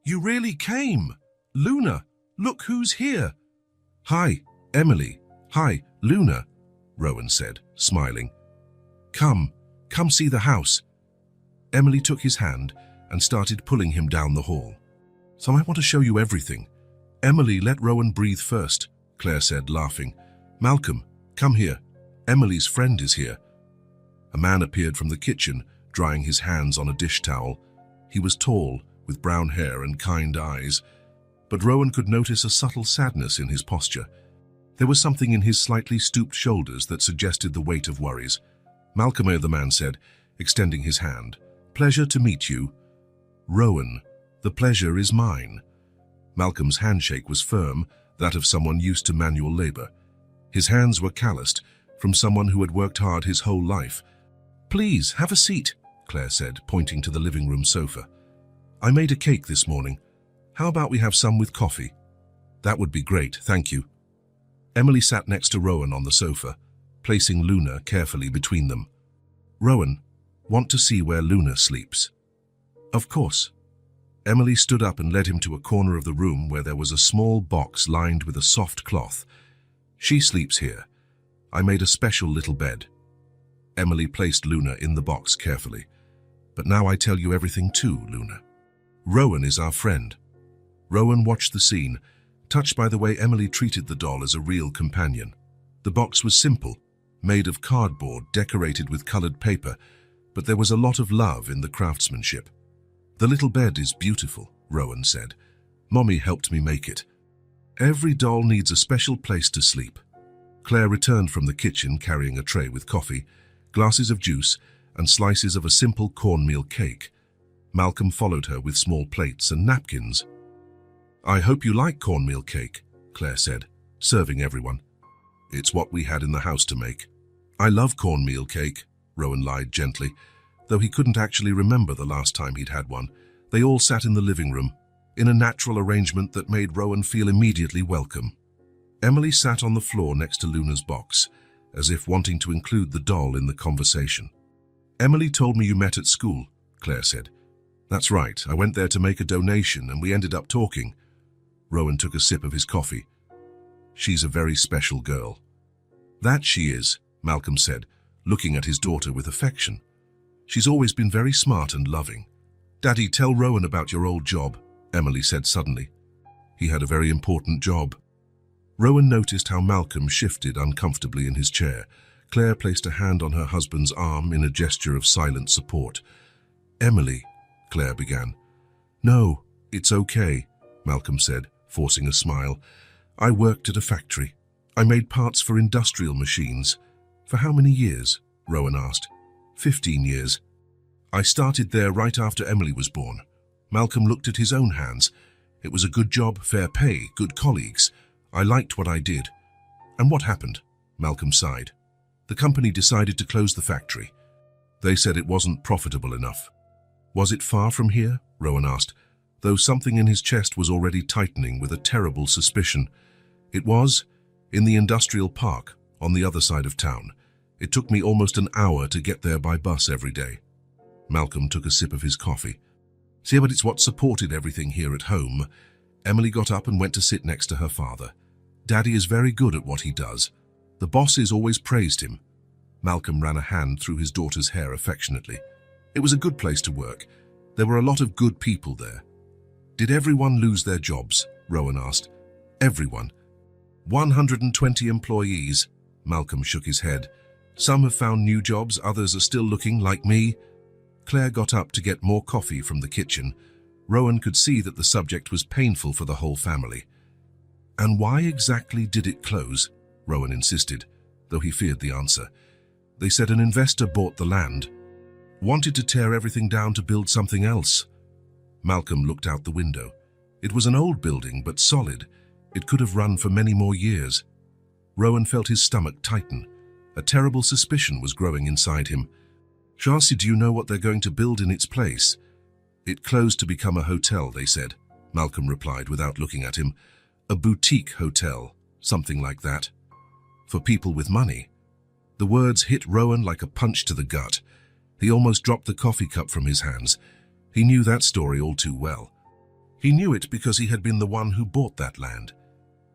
"You really came! Luna, look who's here!" "Hi, Emily. Hi, Luna," Rowan said, smiling. Come see the house." Emily took his hand and started pulling him down the hall. "So I want to show you everything." "Emily, let Rowan breathe first," Claire said, laughing. "Malcolm, come here. Emily's friend is here." A man appeared from the kitchen, drying his hands on a dish towel. He was tall, with brown hair and kind eyes. but Rowan could notice a subtle sadness in his posture. There was something in his slightly stooped shoulders that suggested the weight of worries. "Malcolm," the man said, extending his hand. "Pleasure to meet you." "Rowan, the pleasure is mine." Malcolm's handshake was firm, that of someone used to manual labor. His hands were calloused, from someone who had worked hard his whole life. "Please, have a seat," Claire said, pointing to the living room sofa. "I made a cake this morning. How about we have some with coffee?" "That would be great, thank you." Emily sat next to Rowan on the sofa, placing Luna carefully between them. "Rowan, want to see where Luna sleeps?" "Of course." Emily stood up and led him to a corner of the room where there was a small box lined with a soft cloth. "She sleeps here. I made a special little bed." Emily placed Luna in the box carefully. "But now I tell you everything too, Luna. Rowan is our friend." Rowan watched the scene, touched by the way Emily treated the doll as a real companion. The box was simple, made of cardboard decorated with colored paper, but there was a lot of love in the craftsmanship. "The little bed is beautiful," Rowan said. "Mommy helped me make it. Every doll needs a special place to sleep." Claire returned from the kitchen carrying a tray with coffee, glasses of juice, and slices of a simple cornmeal cake. Malcolm followed her with small plates and napkins. "I hope you like cornmeal cake," Claire said, serving everyone. "It's what we had in the house to make." "I love cornmeal cake," Rowan lied gently, though he couldn't actually remember the last time he'd had one. They all sat in the living room, in a natural arrangement that made Rowan feel immediately welcome. Emily sat on the floor next to Luna's box, as if wanting to include the doll in the conversation. "Emily told me you met at school," Claire said. "That's right, I went there to make a donation and we ended up talking." Rowan took a sip of his coffee. "She's a very special girl." "That she is," Malcolm said, looking at his daughter with affection. "She's always been very smart and loving." "Daddy, tell Rowan about your old job," Emily said suddenly. "He had a very important job." Rowan noticed how Malcolm shifted uncomfortably in his chair. Claire placed a hand on her husband's arm in a gesture of silent support. "Emily," Claire began. "No, it's okay," Malcolm said, forcing a smile. "I worked at a factory. I made parts for industrial machines." "For how many years?" Rowan asked. 15 years. "I started there right after Emily was born." Malcolm looked at his own hands. "It was a good job, fair pay, good colleagues. I liked what I did." "And what happened?" Malcolm sighed. "The company decided to close the factory. They said it wasn't profitable enough." "Was it far from here?" Rowan asked, though something in his chest was already tightening with a terrible suspicion. "It was, in the industrial park, on the other side of town. It took me almost an hour to get there by bus every day." Malcolm took a sip of his coffee. "See, but it's what supported everything here at home." Emily got up and went to sit next to her father. "Daddy is very good at what he does. The bosses always praised him." Malcolm ran a hand through his daughter's hair affectionately. "It was a good place to work. There were a lot of good people there." "Did everyone lose their jobs?" Rowan asked. "Everyone. 120 employees." Malcolm shook his head. "Some have found new jobs, others are still looking, like me." Claire got up to get more coffee from the kitchen. Rowan could see that the subject was painful for the whole family. "And why exactly did it close?" Rowan insisted, though he feared the answer. "They said an investor bought the land, wanted to tear everything down to build something else." Malcolm looked out the window. It was an old building, but solid. It could have run for many more years. Rowan felt his stomach tighten. A terrible suspicion was growing inside him. "Chelsea, do you know what they're going to build in its place?" "It closed to become a hotel, they said," Malcolm replied without looking at him. "A boutique hotel, something like that. For people with money." The words hit Rowan like a punch to the gut. He almost dropped the coffee cup from his hands. He knew that story all too well. He knew it because he had been the one who bought that land.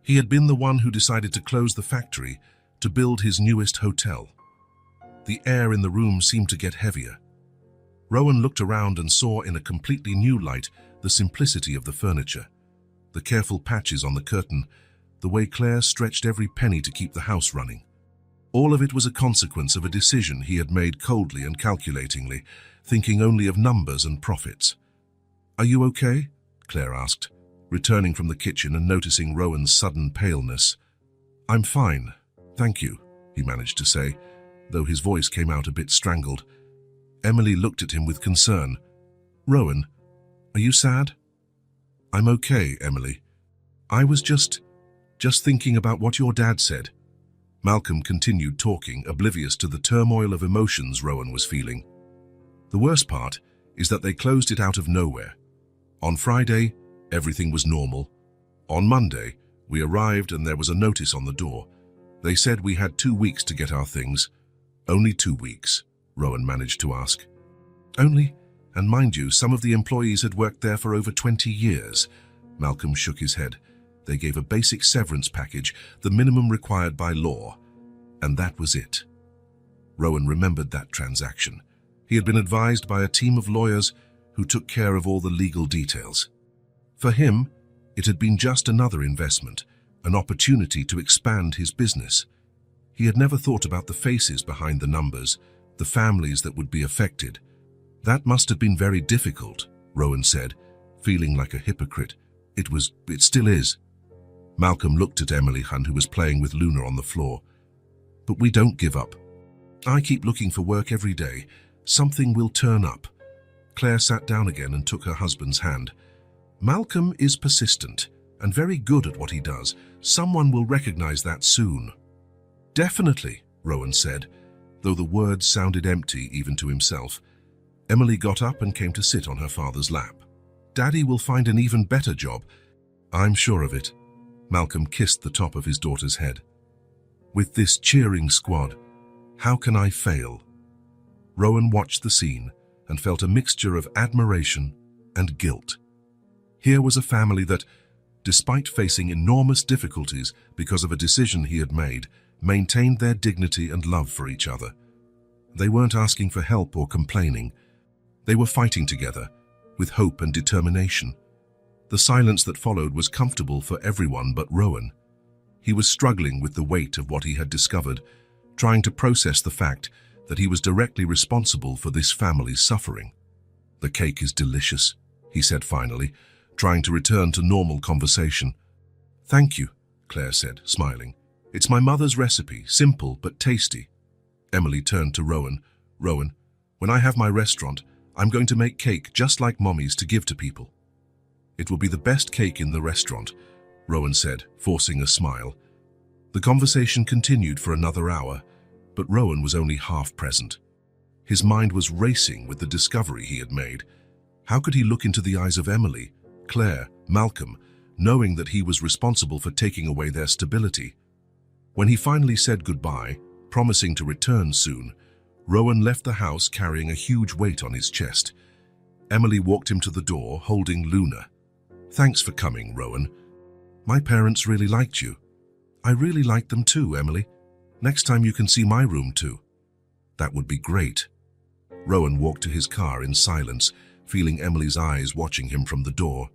He had been the one who decided to close the factory to build his newest hotel. The air in the room seemed to get heavier. Rowan looked around and saw in a completely new light the simplicity of the furniture, the careful patches on the curtain, the way Claire stretched every penny to keep the house running. All of it was a consequence of a decision he had made coldly and calculatingly, thinking only of numbers and profits. "Are you okay?" Claire asked. returning from the kitchen and noticing Rowan's sudden paleness. "I'm fine, thank you," he managed to say, though his voice came out a bit strangled. Emily looked at him with concern. "Rowan, are you sad?" "I'm okay, Emily. I was just thinking about what your dad said." Malcolm continued talking, oblivious to the turmoil of emotions Rowan was feeling. "The worst part is that they closed it out of nowhere. On Friday, everything was normal. On Monday, we arrived and there was a notice on the door. They said we had 2 weeks to get our things." "Only 2 weeks?" Rowan managed to ask. "Only, and mind you, some of the employees had worked there for over 20 years. Malcolm shook his head. "They gave a basic severance package, the minimum required by law. And that was it." Rowan remembered that transaction. He had been advised by a team of lawyers who took care of all the legal details. For him, it had been just another investment, an opportunity to expand his business. He had never thought about the faces behind the numbers, the families that would be affected. "That must have been very difficult," Rowan said, feeling like a hypocrite. It still is." Malcolm looked at Emily Hunt, who was playing with Luna on the floor. "But we don't give up. I keep looking for work every day. Something will turn up." Claire sat down again and took her husband's hand. "Malcolm is persistent and very good at what he does. Someone will recognize that soon." "Definitely," Rowan said, though the words sounded empty even to himself. Emily got up and came to sit on her father's lap. "Daddy will find an even better job. I'm sure of it." Malcolm kissed the top of his daughter's head. "With this cheering squad, how can I fail?" Rowan watched the scene and felt a mixture of admiration and guilt. Here was a family that, despite facing enormous difficulties because of a decision he had made, maintained their dignity and love for each other. They weren't asking for help or complaining. They were fighting together, with hope and determination. The silence that followed was comfortable for everyone but Rowan. He was struggling with the weight of what he had discovered, trying to process the fact that he was directly responsible for this family's suffering. "The cake is delicious," he said finally, trying to return to normal conversation. "Thank you," Claire said, smiling. "It's my mother's recipe, simple but tasty." Emily turned to Rowan. "Rowan, when I have my restaurant, I'm going to make cake just like Mommy's to give to people." "It will be the best cake in the restaurant," Rowan said, forcing a smile. The conversation continued for another hour, but Rowan was only half present. His mind was racing with the discovery he had made. How could he look into the eyes of Emily, Claire, Malcolm, knowing that he was responsible for taking away their stability? When he finally said goodbye, promising to return soon, Rowan left the house carrying a huge weight on his chest. Emily walked him to the door, holding Luna. "Thanks for coming, Rowan. My parents really liked you." "I really liked them too, Emily. Next time you can see my room too." "That would be great." Rowan walked to his car in silence, feeling Emily's eyes watching him from the door.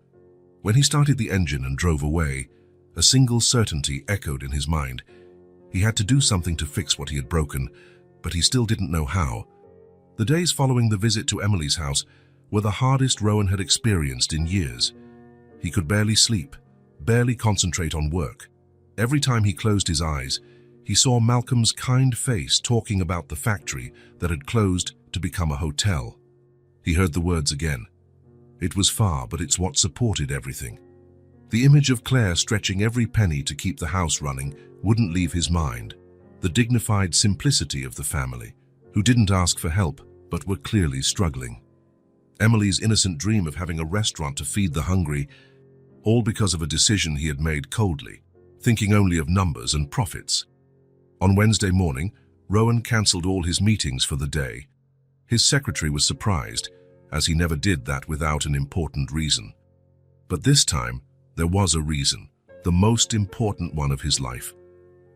When he started the engine and drove away, a single certainty echoed in his mind. He had to do something to fix what he had broken, but he still didn't know how. The days following the visit to Emily's house were the hardest Rowan had experienced in years. He could barely sleep, barely concentrate on work. Every time he closed his eyes, he saw Malcolm's kind face talking about the factory that had closed to become a hotel. He heard the words again. It was far, but it's what supported everything. The image of Claire stretching every penny to keep the house running wouldn't leave his mind. The dignified simplicity of the family, who didn't ask for help, but were clearly struggling. Emily's innocent dream of having a restaurant to feed the hungry, all because of a decision he had made coldly, thinking only of numbers and profits. On Wednesday morning, Rowan cancelled all his meetings for the day. His secretary was surprised, as he never did that without an important reason. But this time, there was a reason, the most important one of his life.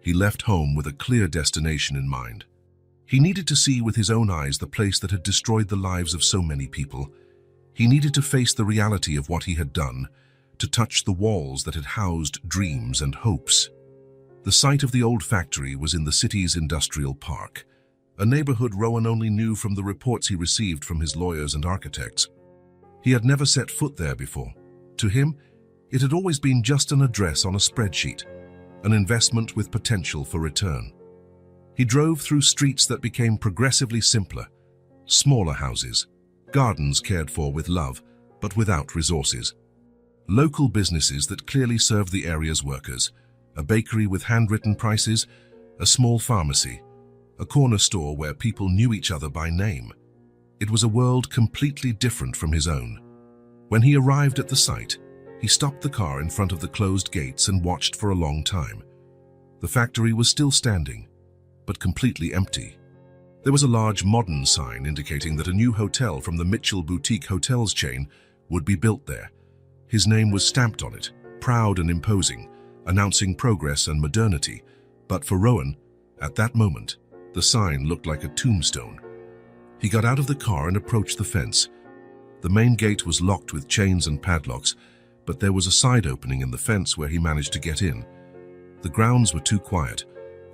He left home with a clear destination in mind. He needed to see with his own eyes the place that had destroyed the lives of so many people. He needed to face the reality of what he had done, to touch the walls that had housed dreams and hopes. The site of the old factory was in the city's industrial park, a neighborhood Rowan only knew from the reports he received from his lawyers and architects. He had never set foot there before. To him, It had always been just an address on a spreadsheet, an investment with potential for return. He drove through streets that became progressively simpler, smaller houses, gardens cared for with love, but without resources. Local businesses that clearly served the area's workers, a bakery with handwritten prices, a small pharmacy, a corner store where people knew each other by name. It was a world completely different from his own. When he arrived at the site, he stopped the car in front of the closed gates and watched for a long time. The factory was still standing, but completely empty. There was a large modern sign indicating that a new hotel from the Mitchell Boutique Hotels chain would be built there. His name was stamped on it, proud and imposing, announcing progress and modernity. But for Rowan, at that moment, the sign looked like a tombstone. He got out of the car and approached the fence. The main gate was locked with chains and padlocks, but there was a side opening in the fence where he managed to get in. The grounds were too quiet,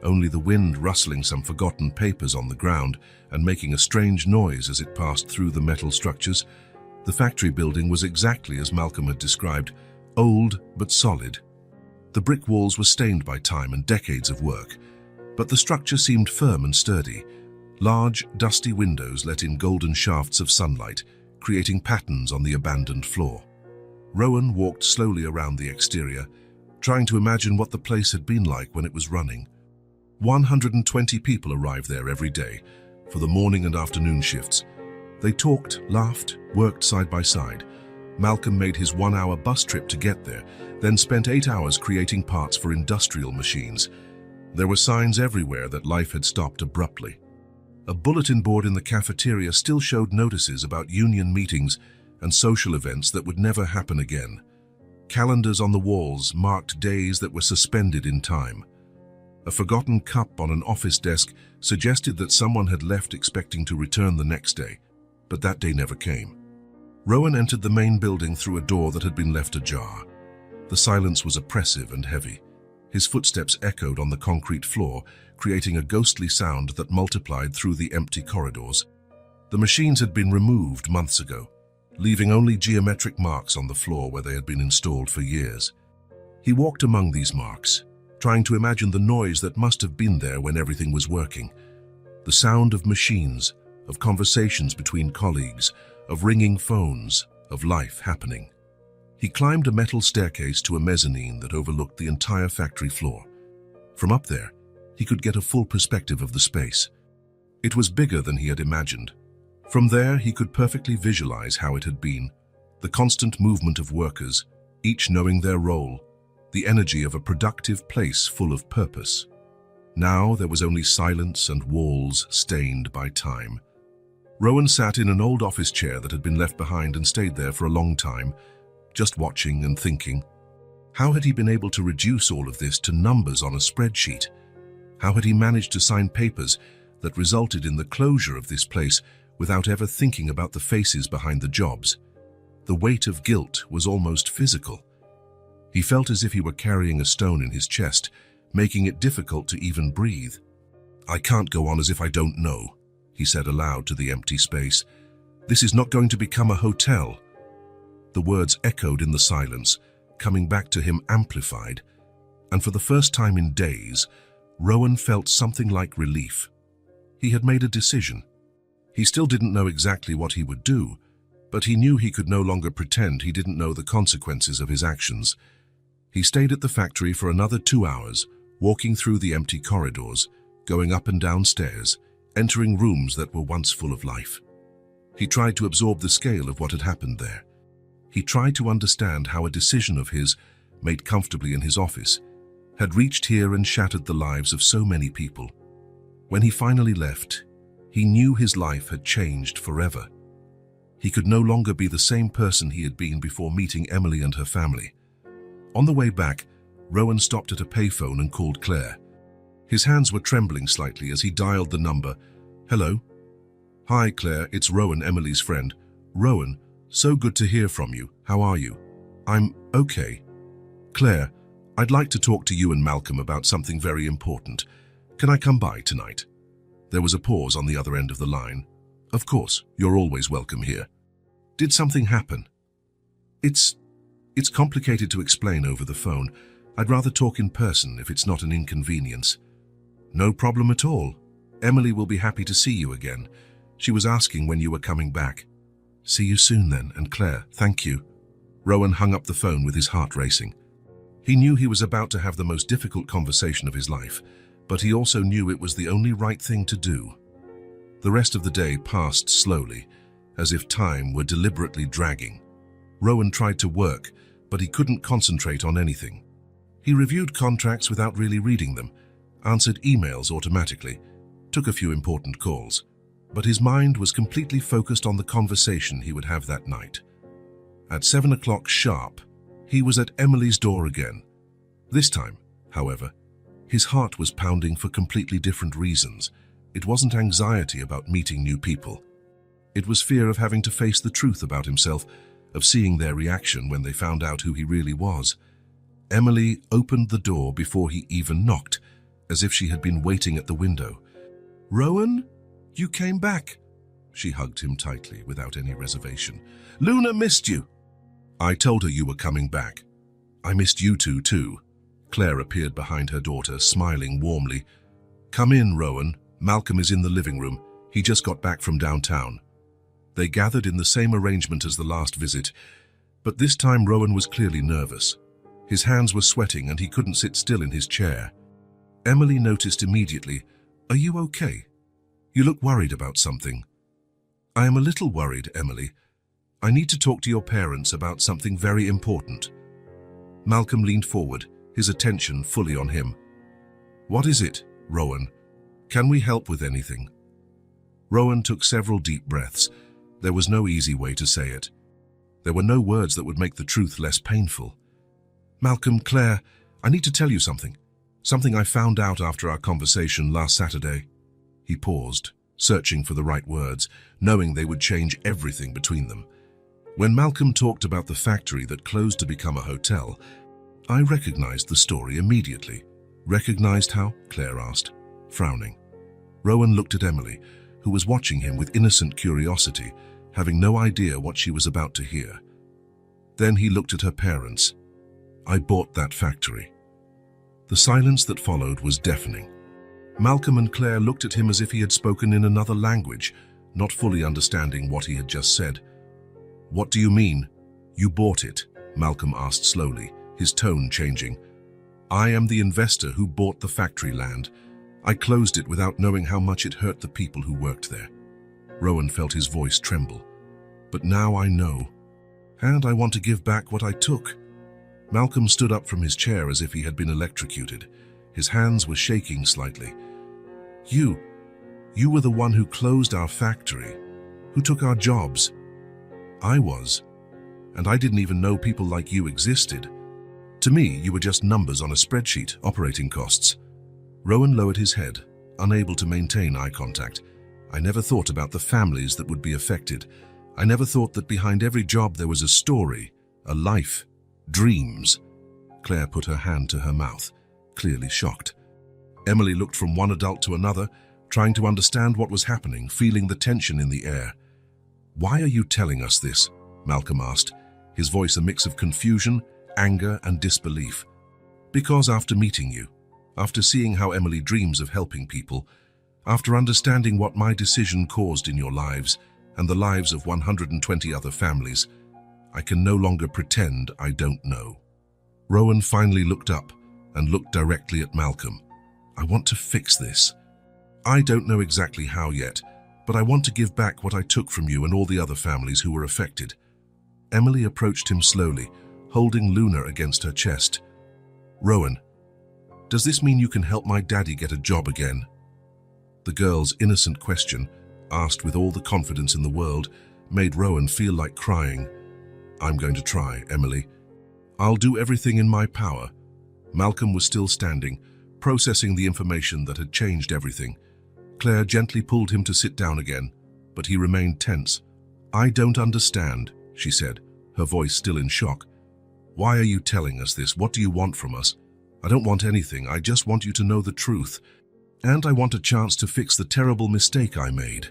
only the wind rustling some forgotten papers on the ground and making a strange noise as it passed through the metal structures. The factory building was exactly as Malcolm had described, old but solid. The brick walls were stained by time and decades of work, but the structure seemed firm and sturdy. Large, dusty windows let in golden shafts of sunlight, creating patterns on the abandoned floor. Rowan walked slowly around the exterior, trying to imagine what the place had been like when it was running. 120 people arrived there every day for the morning and afternoon shifts. They talked, laughed, worked side by side. Malcolm made his 1-hour bus trip to get there, then spent 8 hours creating parts for industrial machines. There were signs everywhere that life had stopped abruptly. A bulletin board in the cafeteria still showed notices about union meetings and social events that would never happen again. Calendars on the walls marked days that were suspended in time. A forgotten cup on an office desk suggested that someone had left expecting to return the next day, but that day never came. Rowan entered the main building through a door that had been left ajar. The silence was oppressive and heavy. His footsteps echoed on the concrete floor, creating a ghostly sound that multiplied through the empty corridors. The machines had been removed months ago, leaving only geometric marks on the floor where they had been installed for years. He walked among these marks, trying to imagine the noise that must have been there when everything was working. The sound of machines, of conversations between colleagues, of ringing phones, of life happening. He climbed a metal staircase to a mezzanine that overlooked the entire factory floor. From up there, he could get a full perspective of the space. It was bigger than he had imagined. From there, he could perfectly visualize how it had been, the constant movement of workers, each knowing their role, the energy of a productive place full of purpose. Now there was only silence and walls stained by time. Rowan sat in an old office chair that had been left behind and stayed there for a long time, just watching and thinking. How had he been able to reduce all of this to numbers on a spreadsheet? How had he managed to sign papers that resulted in the closure of this place without ever thinking about the faces behind the jobs? The weight of guilt was almost physical. He felt as if he were carrying a stone in his chest, making it difficult to even breathe. "I can't go on as if I don't know," he said aloud to the empty space. "This is not going to become a hotel." The words echoed in the silence, coming back to him amplified, and for the first time in days, Rowan felt something like relief. He had made a decision. He still didn't know exactly what he would do, but he knew he could no longer pretend he didn't know the consequences of his actions. He stayed at the factory for another 2 hours, walking through the empty corridors, going up and down stairs, entering rooms that were once full of life. He tried to absorb the scale of what had happened there. He tried to understand how a decision of his, made comfortably in his office, had reached here and shattered the lives of so many people. When he finally left, he knew his life had changed forever. He could no longer be the same person he had been before meeting Emily and her family. On the way back, Rowan stopped at a payphone and called Claire. His hands were trembling slightly as he dialed the number. "Hello?" "Hi, Claire, it's Rowan, Emily's friend." "Rowan, so good to hear from you. How are you?" "I'm okay." "Claire, I'd like to talk to you and Malcolm about something very important. Can I come by tonight?" There was a pause on the other end of the line. "Of course, you're always welcome here." "Did something happen?" It's complicated to explain over the phone. I'd rather talk in person if it's not an inconvenience. No problem at all. Emily will be happy to see you again. She was asking when you were coming back. See you soon then, and Claire, thank you. Rowan hung up the phone with his heart racing. He knew he was about to have the most difficult conversation of his life, but he also knew it was the only right thing to do. The rest of the day passed slowly, as if time were deliberately dragging. Rowan tried to work, but he couldn't concentrate on anything. He reviewed contracts without really reading them, answered emails automatically, took a few important calls, but his mind was completely focused on the conversation he would have that night. At 7 o'clock sharp, he was at Emily's door again. This time, however, his heart was pounding for completely different reasons. It wasn't anxiety about meeting new people. It was fear of having to face the truth about himself, of seeing their reaction when they found out who he really was. Emily opened the door before he even knocked, as if she had been waiting at the window. "Rowan, you came back." She hugged him tightly, without any reservation. "Luna missed you." "I told her you were coming back. I missed you two too." Claire appeared behind her daughter, smiling warmly. "Come in, Rowan. Malcolm is in the living room. He just got back from downtown." They gathered in the same arrangement as the last visit, but this time Rowan was clearly nervous. His hands were sweating and he couldn't sit still in his chair. Emily noticed immediately, "Are you okay? You look worried about something." "I am a little worried, Emily. I need to talk to your parents about something very important." Malcolm leaned forward, his attention fully on him. "What is it, Rowan? Can we help with anything?" Rowan took several deep breaths. There was no easy way to say it. There were no words that would make the truth less painful. "Malcolm, Claire, I need to tell you something. Something I found out after our conversation last Saturday." He paused, searching for the right words, knowing they would change everything between them. When Malcolm talked about the factory that closed to become a hotel, I recognized the story immediately. "Recognized how?" Claire asked, frowning. Rowan looked at Emily, who was watching him with innocent curiosity, having no idea what she was about to hear. Then he looked at her parents. "I bought that factory." The silence that followed was deafening. Malcolm and Claire looked at him as if he had spoken in another language, not fully understanding what he had just said. "What do you mean? You bought it?" Malcolm asked slowly, his tone changing. "I am the investor who bought the factory land. I closed it without knowing how much it hurt the people who worked there." Rowan felt his voice tremble. "But now I know. And I want to give back what I took." Malcolm stood up from his chair as if he had been electrocuted. His hands were shaking slightly. You were the one who closed our factory, who took our jobs." "I was. And I didn't even know people like you existed. To me, you were just numbers on a spreadsheet, operating costs." Rowan lowered his head, unable to maintain eye contact. "I never thought about the families that would be affected. I never thought that behind every job there was a story, a life, dreams." Claire put her hand to her mouth, clearly shocked. Emily looked from one adult to another, trying to understand what was happening, feeling the tension in the air. "Why are you telling us this?" Malcolm asked, his voice a mix of confusion, anger, and disbelief. "Because after meeting you, after seeing how Emily dreams of helping people, after understanding what my decision caused in your lives and the lives of 120 other families, I can no longer pretend I don't know." Rowan finally looked up and looked directly at Malcolm. "I want to fix this. I don't know exactly how yet, but I want to give back what I took from you and all the other families who were affected." Emily approached him slowly, holding Luna against her chest. "Rowan, does this mean you can help my daddy get a job again?" The girl's innocent question, asked with all the confidence in the world, made Rowan feel like crying. "I'm going to try, Emily. I'll do everything in my power." Malcolm was still standing, processing the information that had changed everything. Claire gently pulled him to sit down again, but he remained tense. "I don't understand," she said, her voice still in shock. "Why are you telling us this? What do you want from us?" "I don't want anything. I just want you to know the truth. And I want a chance to fix the terrible mistake I made."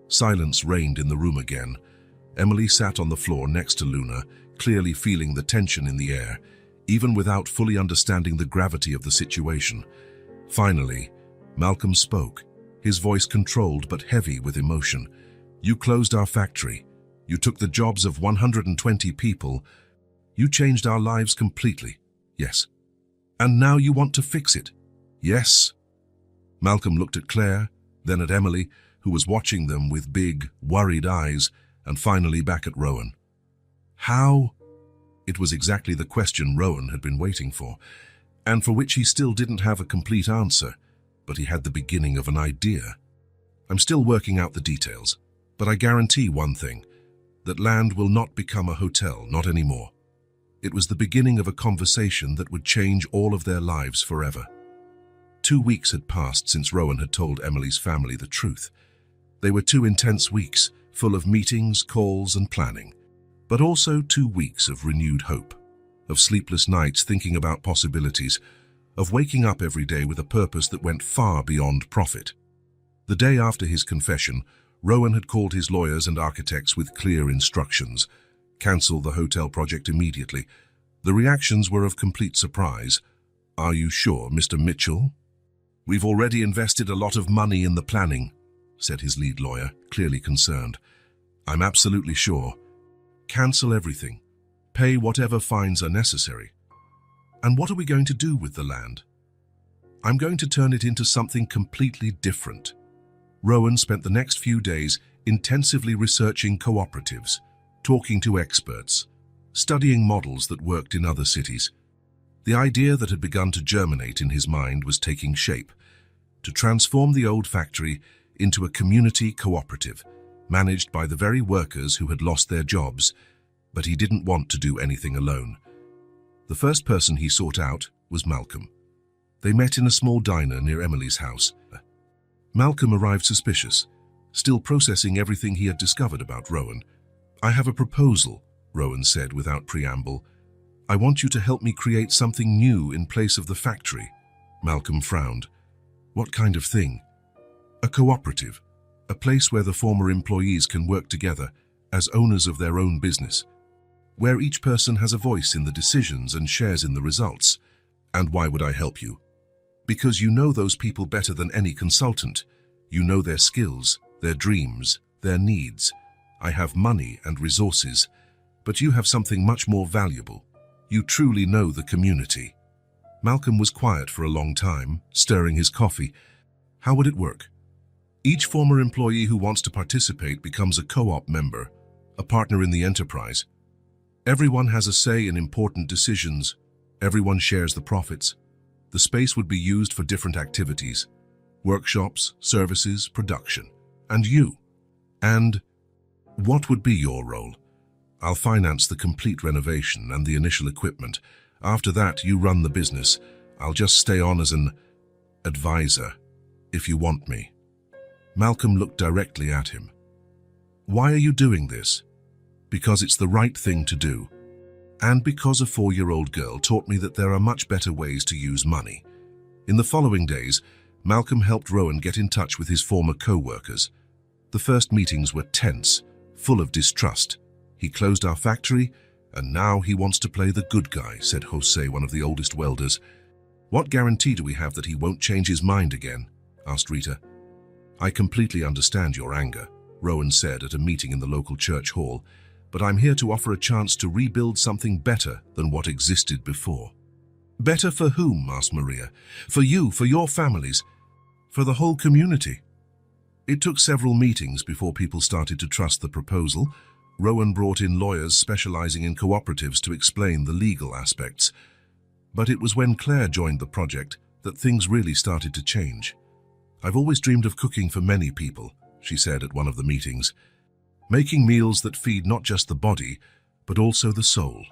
Silence reigned in the room again. Emily sat on the floor next to Luna, clearly feeling the tension in the air, even without fully understanding the gravity of the situation. Finally, Malcolm spoke, his voice controlled but heavy with emotion. "You closed our factory. You took the jobs of 120 people. You changed our lives completely. Yes. And now you want to fix it. Yes." Malcolm looked at Claire, then at Emily, who was watching them with big, worried eyes, and finally back at Rowan. How? It was exactly the question Rowan had been waiting for, and for which he still didn't have a complete answer, but he had the beginning of an idea. "I'm still working out the details, but I guarantee one thing, that land will not become a hotel, not anymore." It was the beginning of a conversation that would change all of their lives forever. 2 weeks had passed since Rowan had told Emily's family the truth. They were 2 intense weeks, full of meetings, calls, and planning, but also 2 weeks of renewed hope, of sleepless nights thinking about possibilities, of waking up every day with a purpose that went far beyond profit. The day after his confession, Rowan had called his lawyers and architects with clear instructions: cancel the hotel project immediately. The reactions were of complete surprise. "Are you sure, Mr. Mitchell?" "We've already invested a lot of money in the planning," said his lead lawyer, clearly concerned. "I'm absolutely sure. Cancel everything. Pay whatever fines are necessary." "And what are we going to do with the land?" "I'm going to turn it into something completely different." Rowan spent the next few days intensively researching cooperatives, talking to experts, studying models that worked in other cities. The idea that had begun to germinate in his mind was taking shape: to transform the old factory into a community cooperative, managed by the very workers who had lost their jobs. But he didn't want to do anything alone. The first person he sought out was Malcolm. They met in a small diner near Emily's house. Malcolm arrived suspicious, still processing everything he had discovered about Rowan. "I have a proposal," Rowan said without preamble. "I want you to help me create something new in place of the factory." Malcolm frowned. "What kind of thing?" "A cooperative, a place where the former employees can work together as owners of their own business, where each person has a voice in the decisions and shares in the results." "And why would I help you?" "Because you know those people better than any consultant. You know their skills, their dreams, their needs. I have money and resources, but you have something much more valuable. You truly know the community." Malcolm was quiet for a long time, stirring his coffee. "How would it work?" "Each former employee who wants to participate becomes a co-op member, a partner in the enterprise. Everyone has a say in important decisions. Everyone shares the profits. The space would be used for different activities: workshops, services, production. And you. And what would be your role?" "I'll finance the complete renovation and the initial equipment. After that, you run the business. I'll just stay on as an advisor, if you want me." Malcolm looked directly at him. "Why are you doing this?" "Because it's the right thing to do. And because a 4-year-old girl taught me that there are much better ways to use money." In the following days, Malcolm helped Rowan get in touch with his former co-workers. The first meetings were tense, full of distrust. "He closed our factory, and now he wants to play the good guy," said Jose, one of the oldest welders. "What guarantee do we have that he won't change his mind again?" asked Rita. "I completely understand your anger," Rowan said at a meeting in the local church hall, "but I'm here to offer a chance to rebuild something better than what existed before." "Better for whom?" asked Maria. "For you, for your families, for the whole community?" It took several meetings before people started to trust the proposal. Rowan brought in lawyers specializing in cooperatives to explain the legal aspects. But it was when Claire joined the project that things really started to change. "I've always dreamed of cooking for many people," she said at one of the meetings. "Making meals that feed not just the body, but also the soul."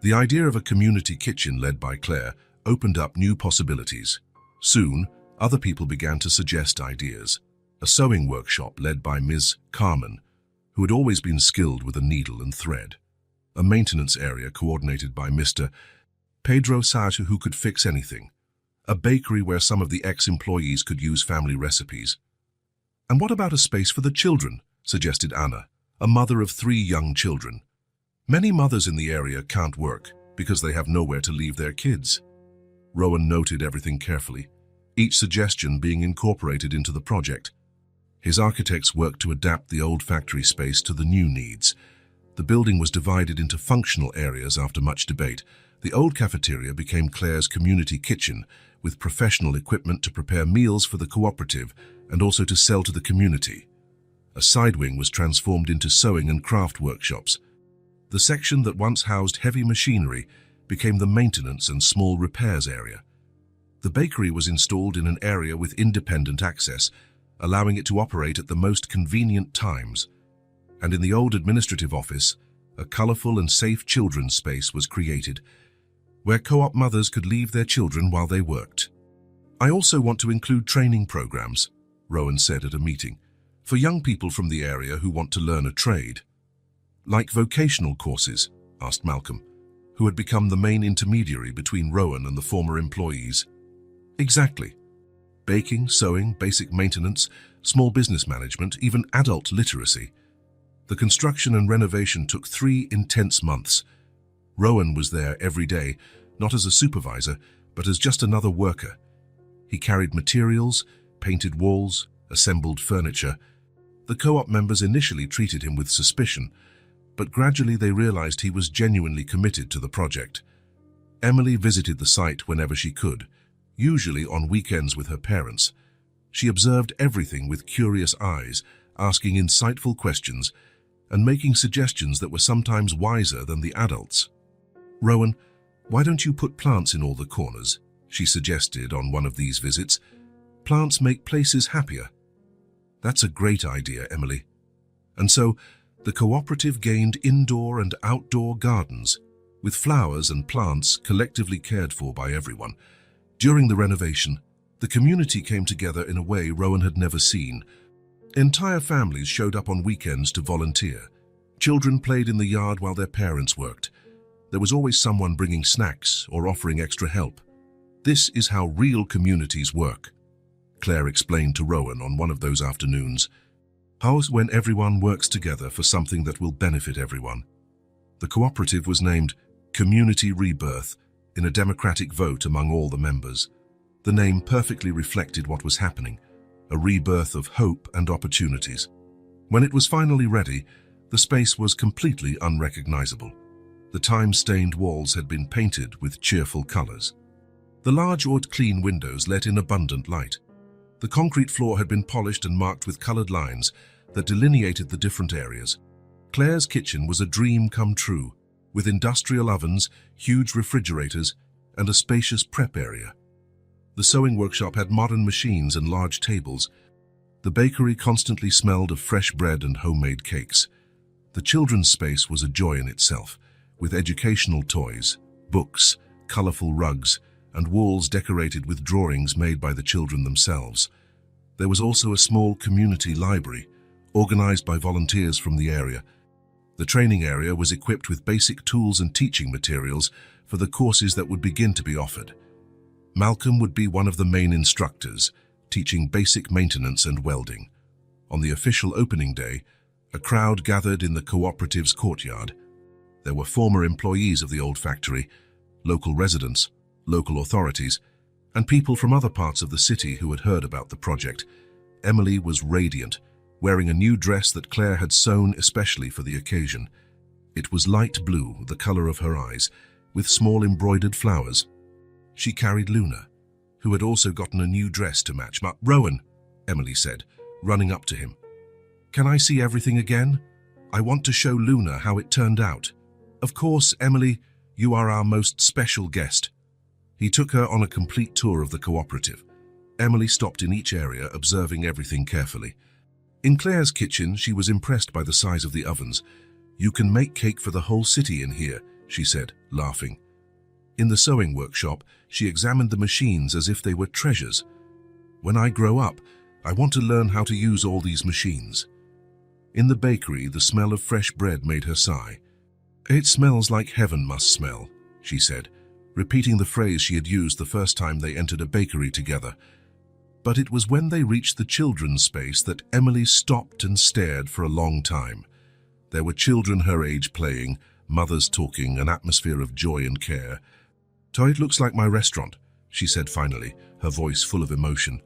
The idea of a community kitchen led by Claire opened up new possibilities. Soon, other people began to suggest ideas. A sewing workshop led by Ms. Carmen, who had always been skilled with a needle and thread. A maintenance area coordinated by Mr. Pedro Sato, who could fix anything. A bakery where some of the ex-employees could use family recipes. "And what about a space for the children?" suggested Anna, a mother of 3 young children. Many mothers in the area can't work because they have nowhere to leave their kids. Rowan noted everything carefully, each suggestion being incorporated into the project. His architects worked to adapt the old factory space to the new needs. The building was divided into functional areas after much debate. The old cafeteria became Claire's community kitchen, with professional equipment to prepare meals for the cooperative and also to sell to the community. A side wing was transformed into sewing and craft workshops. The section that once housed heavy machinery became the maintenance and small repairs area. The bakery was installed in an area with independent access, allowing it to operate at the most convenient times. And in the old administrative office, a colorful and safe children's space was created, where co-op mothers could leave their children while they worked. "I also want to include training programs," Rowan said at a meeting, "for young people from the area who want to learn a trade." "Like vocational courses?" asked Malcolm, who had become the main intermediary between Rowan and the former employees. "Exactly. Baking, sewing, basic maintenance, small business management, even adult literacy. The construction and renovation took 3 intense months. Rowan was there every day, not as a supervisor, but as just another worker. He carried materials, painted walls, assembled furniture. The co-op members initially treated him with suspicion, but gradually they realized he was genuinely committed to the project. Emily visited the site whenever she could, usually on weekends with her parents. She observed everything with curious eyes, asking insightful questions and making suggestions that were sometimes wiser than the adults. "Rowan, why don't you put plants in all the corners?" she suggested on one of these visits. "Plants make places happier." "That's a great idea, Emily." And so, the cooperative gained indoor and outdoor gardens, with flowers and plants collectively cared for by everyone. During the renovation, the community came together in a way Rowan had never seen. Entire families showed up on weekends to volunteer. Children played in the yard while their parents worked. There was always someone bringing snacks or offering extra help. "This is how real communities work," Claire explained to Rowan on one of those afternoons. "How's when everyone works together for something that will benefit everyone?" The cooperative was named Community Rebirth in a democratic vote among all the members. The name perfectly reflected what was happening, a rebirth of hope and opportunities. When it was finally ready, the space was completely unrecognizable. The time-stained walls had been painted with cheerful colors. The large or clean windows let in abundant light. The concrete floor had been polished and marked with colored lines that delineated the different areas. Claire's kitchen was a dream come true, with industrial ovens, huge refrigerators, and a spacious prep area. The sewing workshop had modern machines and large tables. The bakery constantly smelled of fresh bread and homemade cakes. The children's space was a joy in itself, with educational toys, books, colorful rugs, and walls decorated with drawings made by the children themselves. There was also a small community library, organized by volunteers from the area. The training area was equipped with basic tools and teaching materials for the courses that would begin to be offered. Malcolm would be one of the main instructors, teaching basic maintenance and welding. On the official opening day, a crowd gathered in the cooperative's courtyard. There were former employees of the old factory, local residents, local authorities, and people from other parts of the city who had heard about the project. Emily was radiant, wearing a new dress that Claire had sewn especially for the occasion. It was light blue, the color of her eyes, with small embroidered flowers. She carried Luna, who had also gotten a new dress to match. "Rowan," Emily said, running up to him. "Can I see everything again? I want to show Luna how it turned out." "Of course, Emily, you are our most special guest." He took her on a complete tour of the cooperative. Emily stopped in each area, observing everything carefully. In Claire's kitchen, she was impressed by the size of the ovens. "You can make cake for the whole city in here," she said, laughing. In the sewing workshop, she examined the machines as if they were treasures. "When I grow up, I want to learn how to use all these machines." In the bakery, the smell of fresh bread made her sigh. "It smells like heaven must smell," she said, repeating the phrase she had used the first time they entered a bakery together. But it was when they reached the children's space that Emily stopped and stared for a long time. There were children her age playing, mothers talking, an atmosphere of joy and care. "So it looks like my restaurant," she said finally, her voice full of emotion.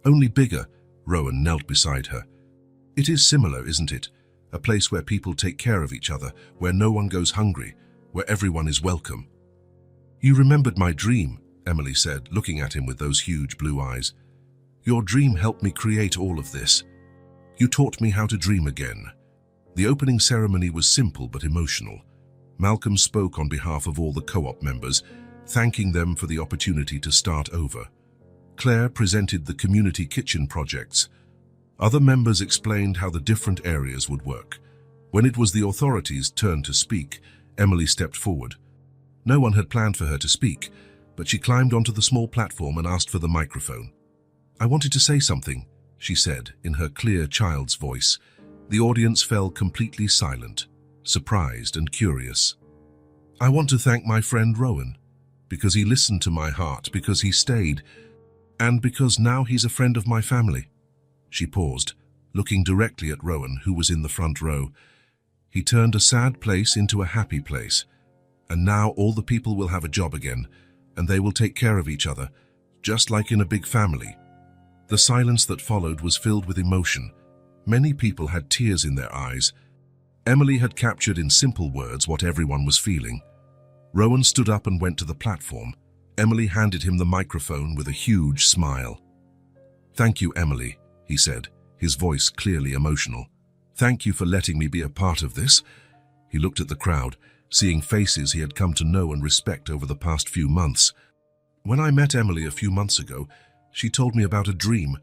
"Only bigger." Rowan knelt beside her. "It is similar, isn't it? A place where people take care of each other, where no one goes hungry, where everyone is welcome." "You remembered my dream," Emily said, looking at him with those huge blue eyes. "Your dream helped me create all of this. You taught me how to dream again." The opening ceremony was simple but emotional. Malcolm spoke on behalf of all the co-op members, thanking them for the opportunity to start over. Claire presented the community kitchen projects. Other members explained how the different areas would work. When it was the authorities' turn to speak, Emily stepped forward. No one had planned for her to speak, but she climbed onto the small platform and asked for the microphone. "I wanted to say something," she said in her clear child's voice. The audience fell completely silent, surprised and curious. "I want to thank my friend Rowan, because he listened to my heart, because he stayed, and because now he's a friend of my family." She paused, looking directly at Rowan, who was in the front row. "He turned a sad place into a happy place, and now all the people will have a job again, and they will take care of each other, just like in a big family." The silence that followed was filled with emotion. Many people had tears in their eyes. Emily had captured in simple words what everyone was feeling. Rowan stood up and went to the platform. Emily handed him the microphone with a huge smile. "Thank you, Emily," he said, his voice clearly emotional. "Thank you for letting me be a part of this." He looked at the crowd, seeing faces he had come to know and respect over the past few months. "When I met Emily a few months ago, she told me about a dream,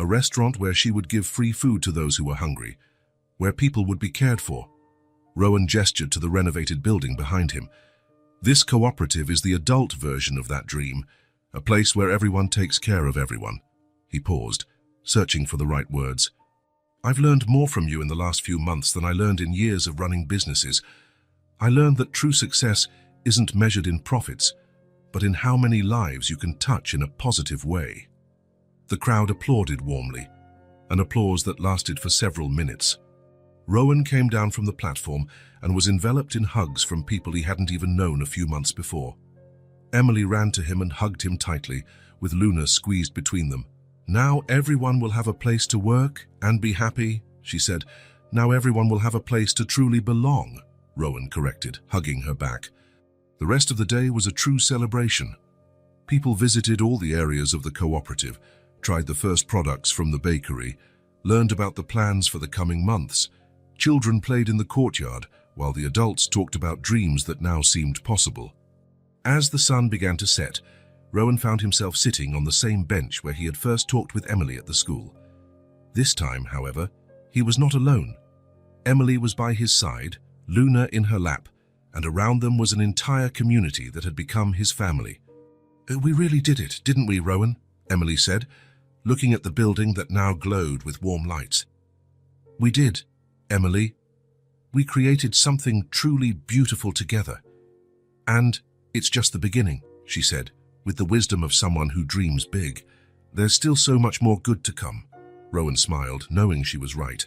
a restaurant where she would give free food to those who were hungry, where people would be cared for." Rowan gestured to the renovated building behind him. "This cooperative is the adult version of that dream, a place where everyone takes care of everyone." He paused, searching for the right words. "I've learned more from you in the last few months than I learned in years of running businesses. I learned that true success isn't measured in profits, but in how many lives you can touch in a positive way." The crowd applauded warmly, an applause that lasted for several minutes. Rowan came down from the platform and was enveloped in hugs from people he hadn't even known a few months before. Emily ran to him and hugged him tightly, with Luna squeezed between them. "Now everyone will have a place to work and be happy," she said. "Now everyone will have a place to truly belong," Rowan corrected, hugging her back. The rest of the day was a true celebration. People visited all the areas of the cooperative, tried the first products from the bakery, learned about the plans for the coming months. Children played in the courtyard, while the adults talked about dreams that now seemed possible. As the sun began to set, Rowan found himself sitting on the same bench where he had first talked with Emily at the school. This time, however, he was not alone. Emily was by his side, Luna in her lap, and around them was an entire community that had become his family. "We really did it, didn't we, Rowan?" Emily said, looking at the building that now glowed with warm lights. "We did, Emily. We created something truly beautiful together. And it's just the beginning," she said, with the wisdom of someone who dreams big. "There's still so much more good to come." Rowan smiled, knowing she was right.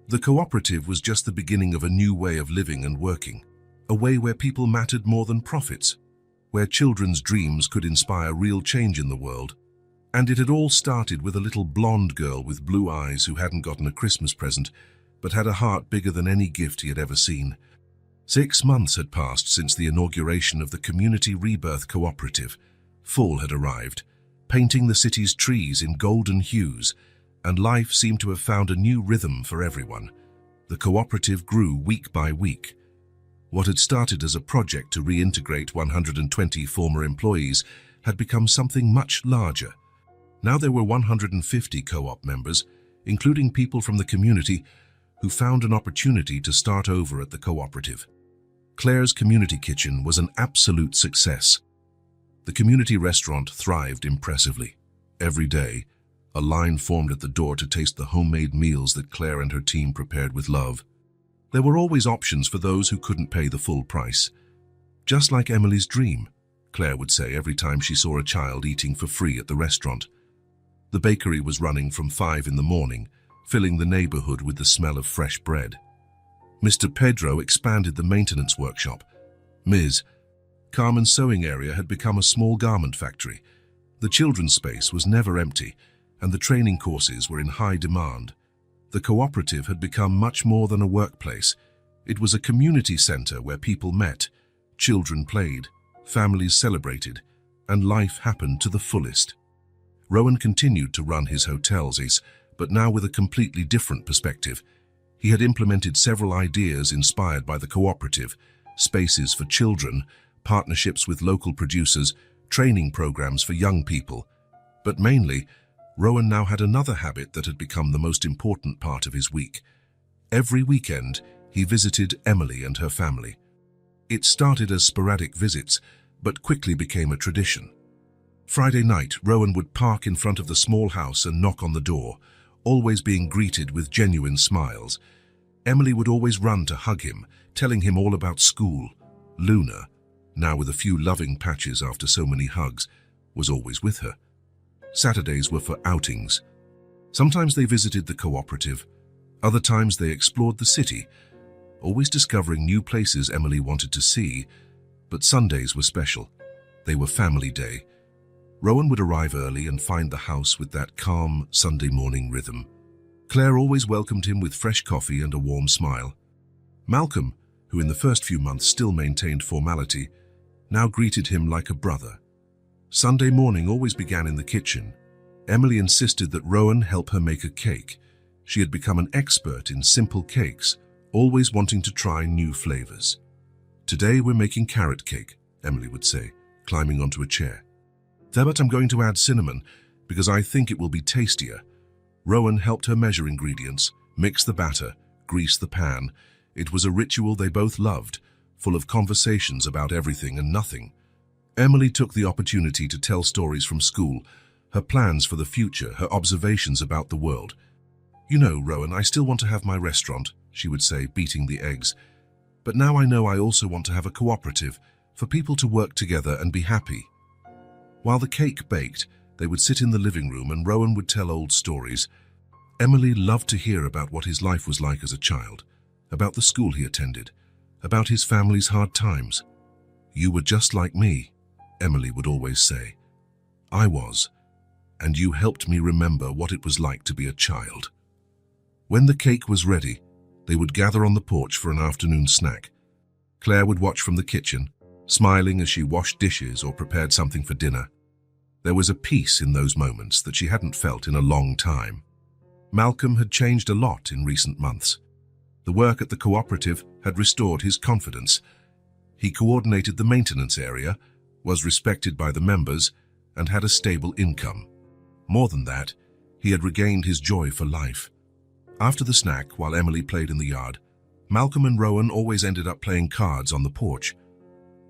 The cooperative was just the beginning of a new way of living and working, a way where people mattered more than profits, where children's dreams could inspire real change in the world. And it had all started with a little blonde girl with blue eyes who hadn't gotten a Christmas present, but had a heart bigger than any gift he had ever seen. 6 months had passed since the inauguration of the Community Rebirth Cooperative. Fall had arrived, painting the city's trees in golden hues, and life seemed to have found a new rhythm for everyone. The cooperative grew week by week. What had started as a project to reintegrate 120 former employees had become something much larger. Now there were 150 co-op members, including people from the community, who found an opportunity to start over at the cooperative. Claire's community kitchen was an absolute success. The community restaurant thrived impressively. Every day, a line formed at the door to taste the homemade meals that Claire and her team prepared with love. There were always options for those who couldn't pay the full price. "Just like Emily's dream," Claire would say every time she saw a child eating for free at the restaurant. The bakery was running from 5 in the morning, filling the neighborhood with the smell of fresh bread. Mr. Pedro expanded the maintenance workshop. Ms. Carmen's sewing area had become a small garment factory. The children's space was never empty, and the training courses were in high demand. The cooperative had become much more than a workplace. It was a community center where people met, children played, families celebrated, and life happened to the fullest. Rowan continued to run his hotels, but now with a completely different perspective. He had implemented several ideas inspired by the cooperative: spaces for children, partnerships with local producers, training programs for young people. But mainly, Rowan now had another habit that had become the most important part of his week. Every weekend, he visited Emily and her family. It started as sporadic visits, but quickly became a tradition. Friday night, Rowan would park in front of the small house and knock on the door, always being greeted with genuine smiles. Emily would always run to hug him, telling him all about school. Luna, now with a few loving patches after so many hugs, was always with her. Saturdays were for outings. Sometimes they visited the cooperative, other times they explored the city, always discovering new places Emily wanted to see. But Sundays were special. They were family day. Rowan would arrive early and find the house with that calm Sunday morning rhythm. Claire always welcomed him with fresh coffee and a warm smile. Malcolm, who in the first few months still maintained formality, now greeted him like a brother. Sunday morning always began in the kitchen. Emily insisted that Rowan help her make a cake. She had become an expert in simple cakes, always wanting to try new flavors. "Today we're making carrot cake," Emily would say, climbing onto a chair. "But I'm going to add cinnamon, because I think it will be tastier." Rowan helped her measure ingredients, mix the batter, grease the pan. It was a ritual they both loved, full of conversations about everything and nothing. Emily took the opportunity to tell stories from school, her plans for the future, her observations about the world. "You know, Rowan, I still want to have my restaurant," she would say, beating the eggs. "But now I know I also want to have a cooperative, for people to work together and be happy." While the cake baked, they would sit in the living room and Rowan would tell old stories. Emily loved to hear about what his life was like as a child, about the school he attended, about his family's hard times. "You were just like me," Emily would always say. "I was, and you helped me remember what it was like to be a child." When the cake was ready, they would gather on the porch for an afternoon snack. Claire would watch from the kitchen, smiling as she washed dishes or prepared something for dinner. There was a peace in those moments that she hadn't felt in a long time. Malcolm had changed a lot in recent months. The work at the cooperative had restored his confidence. He coordinated the maintenance area, was respected by the members, and had a stable income. More than that, he had regained his joy for life. After the snack, while Emily played in the yard, Malcolm and Rowan always ended up playing cards on the porch.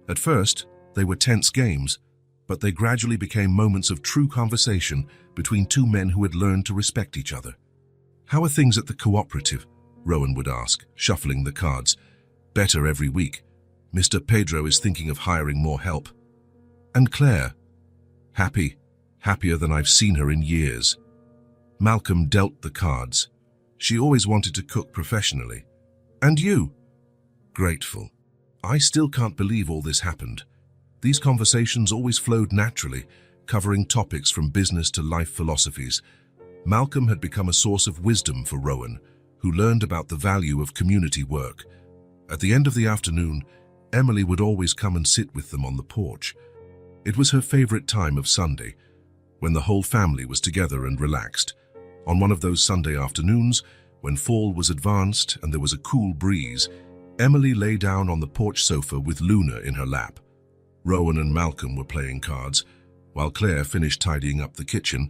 At first, they were tense games, but they gradually became moments of true conversation between two men who had learned to respect each other. "How are things at the cooperative?" Rowan would ask, shuffling the cards. "Better every week. Mr. Pedro is thinking of hiring more help." "And Claire?" "Happy. Happier than I've seen her in years." Malcolm dealt the cards. "She always wanted to cook professionally." "And you?" "Grateful. I still can't believe all this happened." These conversations always flowed naturally, covering topics from business to life philosophies. Malcolm had become a source of wisdom for Rowan, who learned about the value of community work. At the end of the afternoon, Emily would always come and sit with them on the porch. It was her favorite time of Sunday, when the whole family was together and relaxed. On one of those Sunday afternoons, when fall was advanced and there was a cool breeze, Emily lay down on the porch sofa with Luna in her lap. Rowan and Malcolm were playing cards, while Claire finished tidying up the kitchen.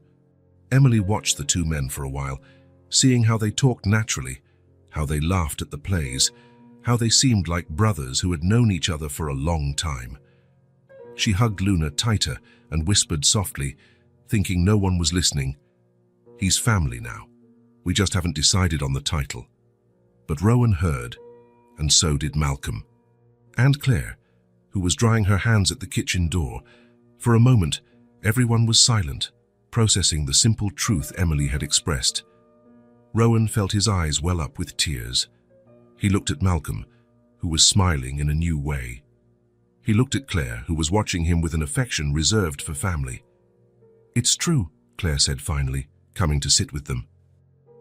Emily watched the two men for a while, seeing how they talked naturally, how they laughed at the plays, how they seemed like brothers who had known each other for a long time. She hugged Luna tighter and whispered softly, thinking no one was listening, "He's family now. We just haven't decided on the title." But Rowan heard, and so did Malcolm. And Claire, who was drying her hands at the kitchen door. For a moment, everyone was silent, processing the simple truth Emily had expressed. Rowan felt his eyes well up with tears. He looked at Malcolm, who was smiling in a new way. He looked at Claire, who was watching him with an affection reserved for family. "It's true," Claire said finally, coming to sit with them.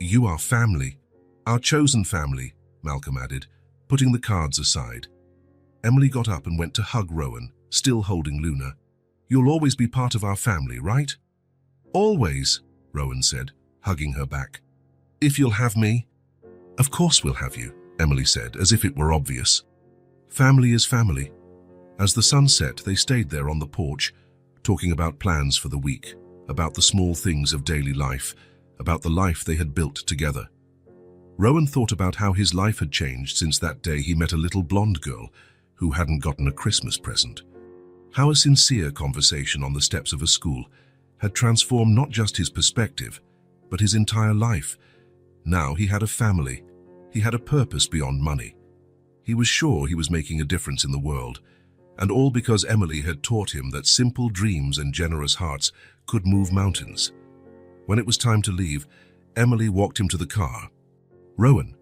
"You are family. Our chosen family," Malcolm added, putting the cards aside. Emily got up and went to hug Rowan, still holding Luna. "You'll always be part of our family, right?" "Always," Rowan said, hugging her back. "If you'll have me." "Of course we'll have you," Emily said, as if it were obvious. Family is family. As the sun set, they stayed there on the porch, talking about plans for the week, about the small things of daily life, about the life they had built together. Rowan thought about how his life had changed since that day he met a little blonde girl who hadn't gotten a Christmas present. How a sincere conversation on the steps of a school had transformed not just his perspective, but his entire life. Now he had a family. He had a purpose beyond money. He was sure he was making a difference in the world, and all because Emily had taught him that simple dreams and generous hearts could move mountains. When it was time to leave, Emily walked him to the car. "Rowan,